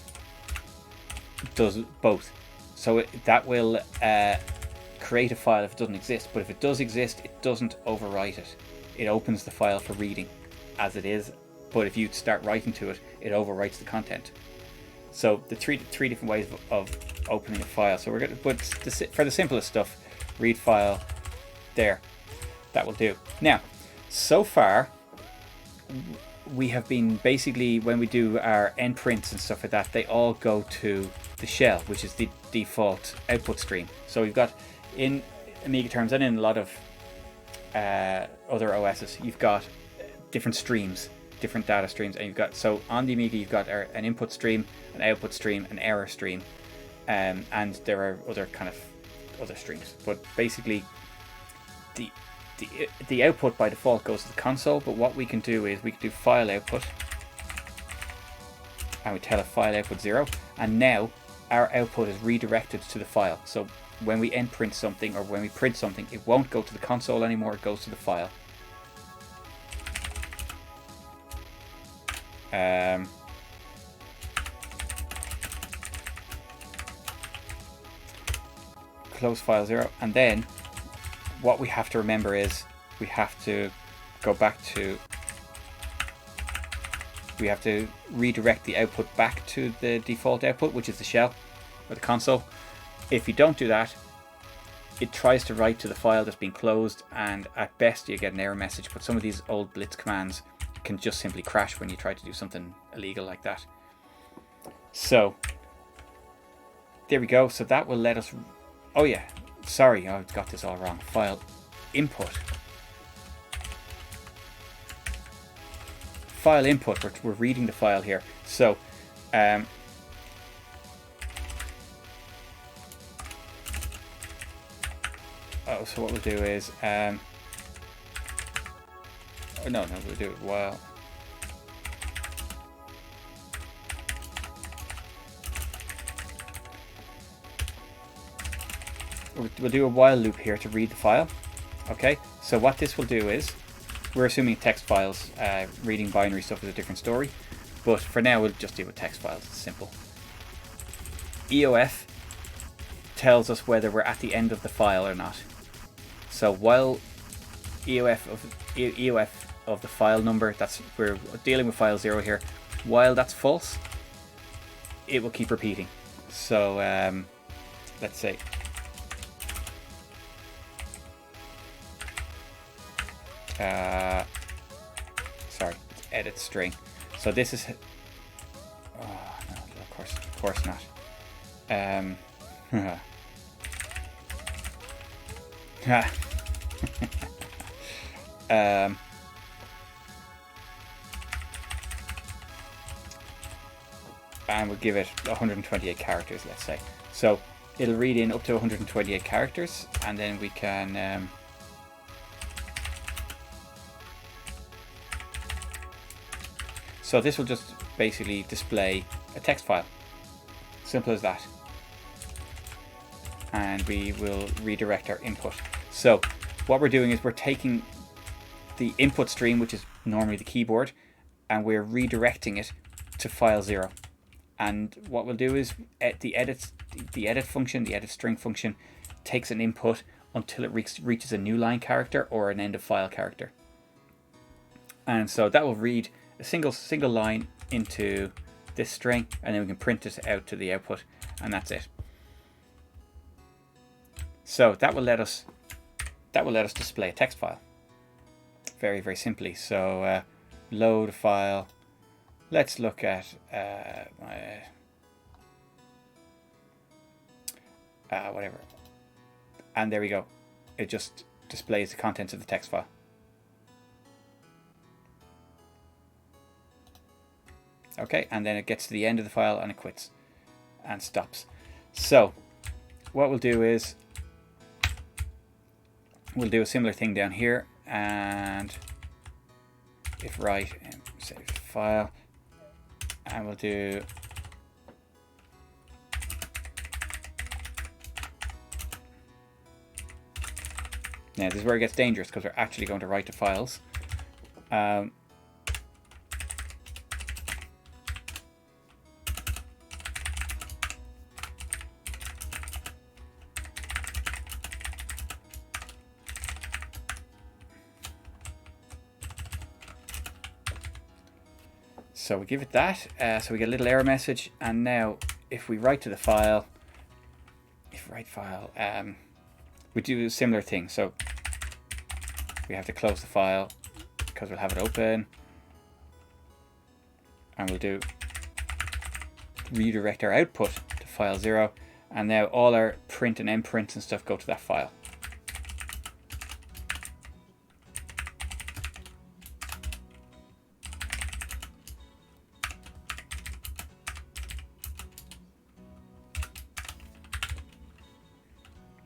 does both, so that will create a file if it doesn't exist, but if it does exist, it doesn't overwrite it. It opens the file for reading as it is, but if you start writing to it, it overwrites the content. So the three different ways of opening a file. So we're going to put, for the simplest stuff, read file there. That will do. Now, so far, we have been basically, when we do our endprints and stuff like that, they all go to the shell, which is the default output stream. So we've got, in Amiga terms and in a lot of other OSs, you've got different streams, different data streams, and you've got, so on the Amiga you've got an input stream, an output stream, an error stream, and there are other streams. But basically, the output by default goes to the console, but what we can do is we can do file output, and we tell it file output 0, and now our output is redirected to the file. So when we endprint something, or when we print something, it won't go to the console anymore, it goes to the file. Close file 0, and then what we have to remember is we have to go back to, we have to redirect the output back to the default output, which is the shell or the console. If you don't do that, it tries to write to the file that's been closed, and at best you get an error message, but some of these old Blitz commands can just simply crash when you try to do something illegal like that. So there we go. So that will let us, oh yeah, sorry, I've got this all wrong. File input. File input, we're reading the file here. So so what we'll do is we'll do it while we'll do a while loop here to read the file. Okay, so what this will do is, we're assuming text files, reading binary stuff is a different story, but for now we'll just deal with text files. It's simple. EOF tells us whether we're at the end of the file or not. So while EOF of the file number, that's, we're dealing with file 0 here, while that's false, it will keep repeating. So let's say sorry, edit string. So this is, oh no, of course not. And we'll give it 128 characters, let's say. So it'll read in up to 128 characters, and then we can so this will just basically display a text file. Simple as that. And we will redirect our input. So what we're doing is we're taking the input stream, which is normally the keyboard, and we're redirecting it to file 0. And what we'll do is the edit function, the edit string function, takes an input until it reaches a new line character or an end of file character. And so that will read a single line into this string, and then we can print it out to the output, and that's it. So that will let us display a text file very, very simply. So load a file. Let's look at whatever, and there we go. It just displays the contents of the text file. Okay, and then it gets to the end of the file and it quits and stops. So what we'll do is we'll do a similar thing down here, and if right, save the file, and we'll do now. This is where it gets dangerous because we're actually going to write to files. So we give it that, so we get a little error message, and now if we write to the file, we do a similar thing. So we have to close the file because we'll have it open, and we'll do redirect our output to file 0, and now all our print and imprints and stuff go to that file.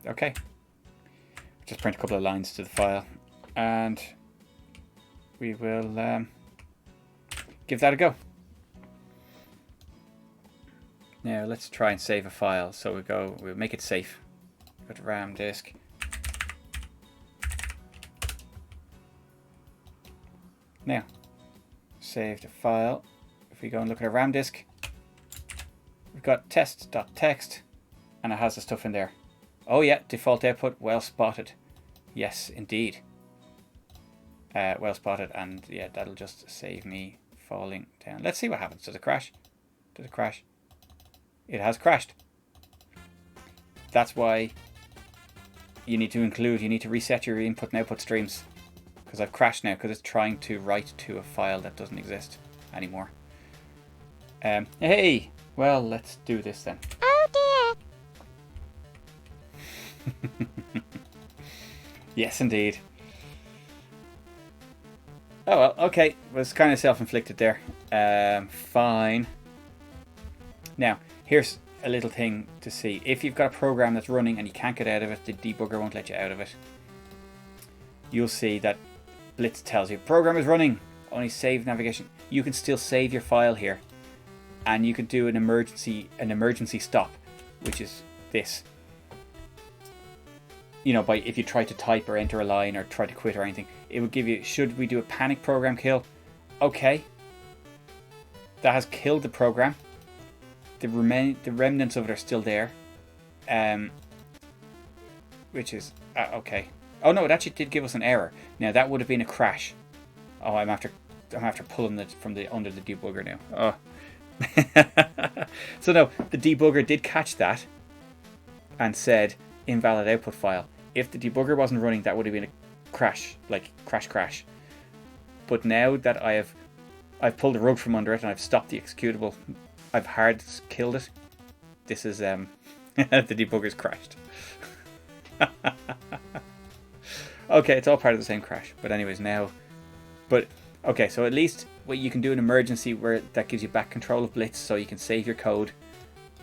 Okay, just print a couple of lines to the file, and we will give that a go. Now let's try and save a file. So we'll make it safe. Go to RAM disk. Now, saved a file. If we go and look at our RAM disk, we've got test.txt, and it has the stuff in there. Oh yeah, default output, well spotted. Yes, indeed. Well spotted, and yeah, that'll just save me falling down. Let's see what happens. Does it crash? Does it crash? It has crashed. That's why you need to reset your input and output streams. Because I've crashed now, because it's trying to write to a file that doesn't exist anymore. Hey! Well, let's do this then. Yes, indeed. Oh well, okay. It was kind of self-inflicted there. Fine. Now, here's a little thing to see. If you've got a program that's running and you can't get out of it, the debugger won't let you out of it. You'll see that Blitz tells you program is running, only save navigation. You can still save your file here, and you can do an emergency stop, which is this. You know, by if you try to type or enter a line or try to quit or anything, it would give you, should we do a panic program kill? Okay. That has killed the program. The remnants of it are still there. Which is, okay. Oh no, it actually did give us an error. Now that would have been a crash. Oh, I'm after pulling it from under the debugger now. Oh. So no, the debugger did catch that and said invalid output file. If the debugger wasn't running, that would have been a crash, like crash. But now that I've pulled the rug from under it and I've stopped the executable, I've hard killed it. This is the debugger's crashed. Okay, it's all part of the same crash. But anyways, now, okay, so at least what you can do an emergency where that gives you back control of Blitz, so you can save your code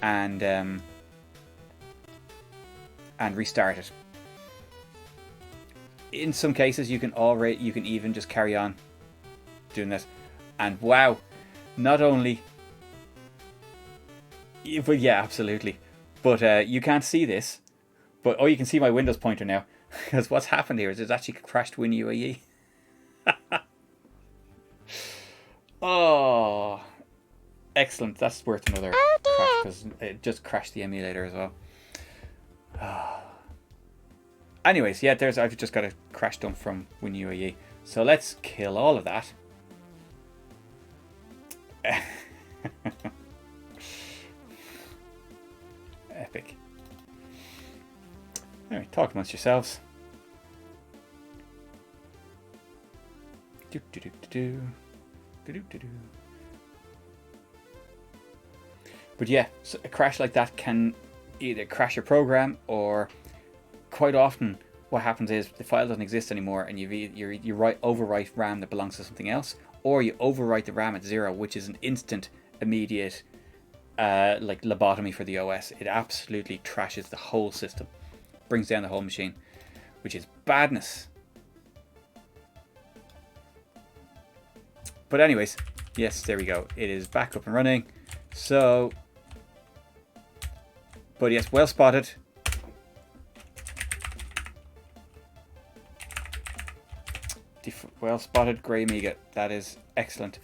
and restart it. In some cases, you can even just carry on doing this, and wow, not only, but yeah, absolutely, but you can't see this, but you can see my Windows pointer now, because what's happened here is it's actually crashed WinUIE. Oh, excellent! That's worth another crash because it just crashed the emulator as well. Anyways, yeah, I've just got a crash dump from WinUIE. So let's kill all of that. Epic. Anyway, talk amongst yourselves. But yeah, so a crash like that can either crash your program, or quite often what happens is the file doesn't exist anymore, and you overwrite RAM that belongs to something else, or you overwrite the RAM at 0, which is an instant, immediate like lobotomy for the OS. It absolutely trashes the whole system, brings down the whole machine, which is badness. But anyways, yes, there we go. It is back up and running. So, but yes, well spotted. Well spotted, grey Amiga. That is excellent.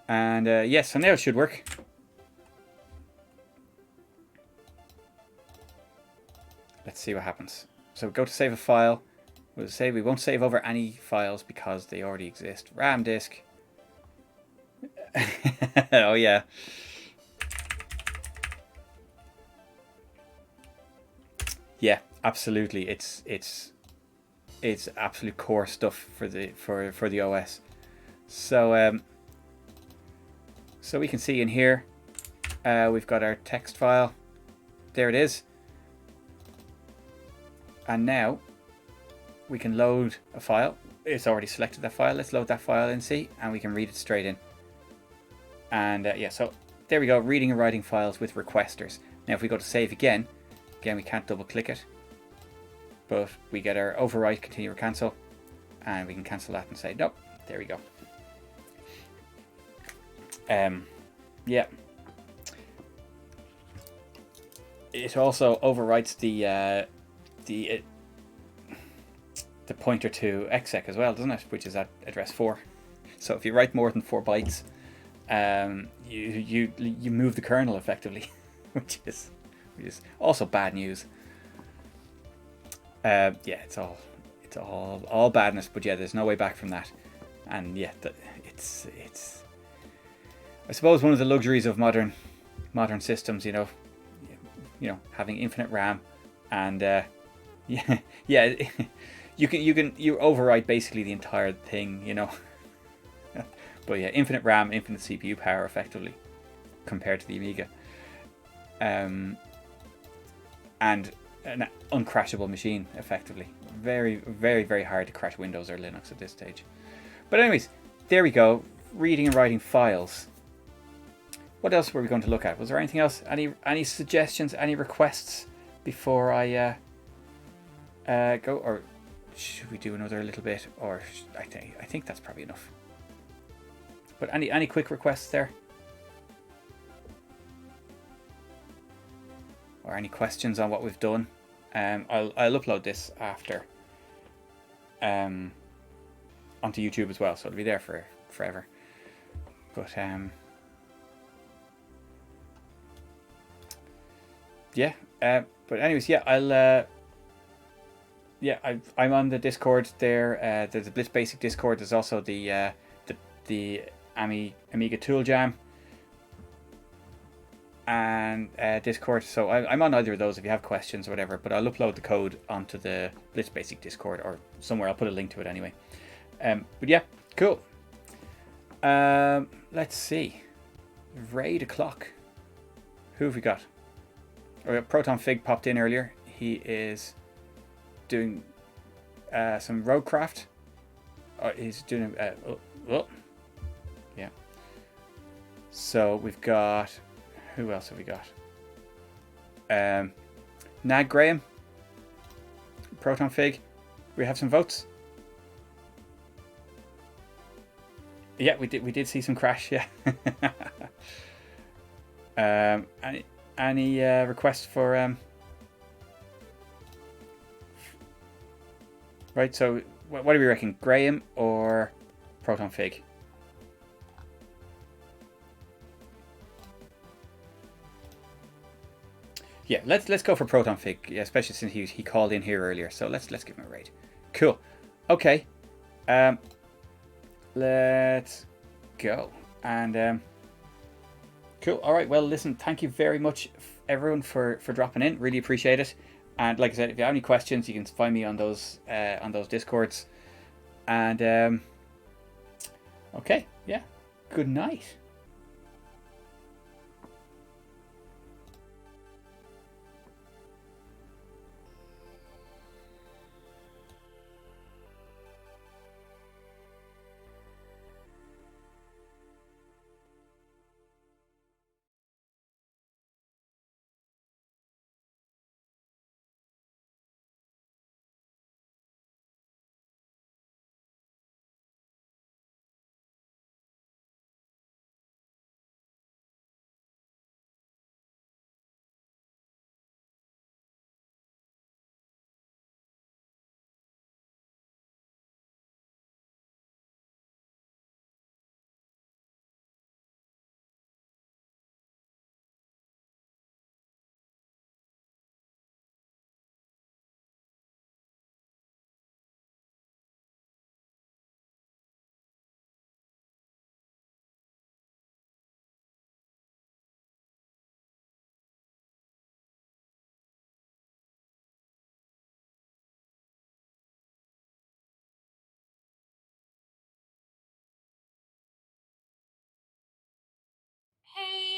And yes, so now it should work. Let's see what happens. So go to save a file. We'll say we won't save over any files because they already exist. RAM disk. Oh yeah. Yeah, absolutely. It's absolute core stuff for the OS. So so we can see in here we've got our text file. There it is. And now we can load a file. It's already selected that file. Let's load that file in C, and we can read it straight in. And yeah, so there we go, reading and writing files with requesters. Now if we go to save again, we can't double click it, but we get our overwrite, continue or cancel, and we can cancel that and say nope. There we go. Yeah, it also overwrites the pointer to exec as well, doesn't it? Which is at address 4. So if you write more than 4 bytes, you move the kernel effectively, which is also bad news. Yeah, it's all badness. But yeah, there's no way back from that. And yeah, it's I suppose one of the luxuries of modern systems, you know, having infinite RAM, and yeah, you overwrite basically the entire thing, you know. But yeah, infinite RAM, infinite CPU power, effectively, compared to the Amiga, and an uncrashable machine, effectively. Very, very, very hard to crash Windows or Linux at this stage. But anyways, there we go. Reading and writing files. What else were we going to look at? Was there anything else? Any suggestions? Any requests before I go? Or should we do another little bit? Or I think that's probably enough. But any quick requests there? Or any questions on what we've done? I'll upload this after onto YouTube as well, so it'll be there for forever. But yeah. But anyways, yeah, I'm on the Discord there. There's a Blitz Basic Discord. There's also the Amiga Tool Jam and Discord. So I'm on either of those if you have questions or whatever. But I'll upload the code onto the Blitz Basic Discord or somewhere. I'll put a link to it anyway. But yeah, cool. Let's see. Raid o'clock. Who have we got? Proton Fig popped in earlier. He is doing some roadcraft. He's doing yeah. So we've got, who else have we got? Nag Graham, Proton Fig. We have some votes. Yeah, we did see some crash. Yeah. Any requests for right? So what do we reckon, Graham or Proton Fig? Yeah, let's go for Proton Fig, yeah, especially since he called in here earlier. So let's give him a raid. Cool. Okay. Let's go. And cool. All right. Well, listen, thank you very much, everyone, for dropping in. Really appreciate it. And like I said, if you have any questions, you can find me on those Discords. And okay, yeah. Good night.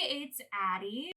it's Addie.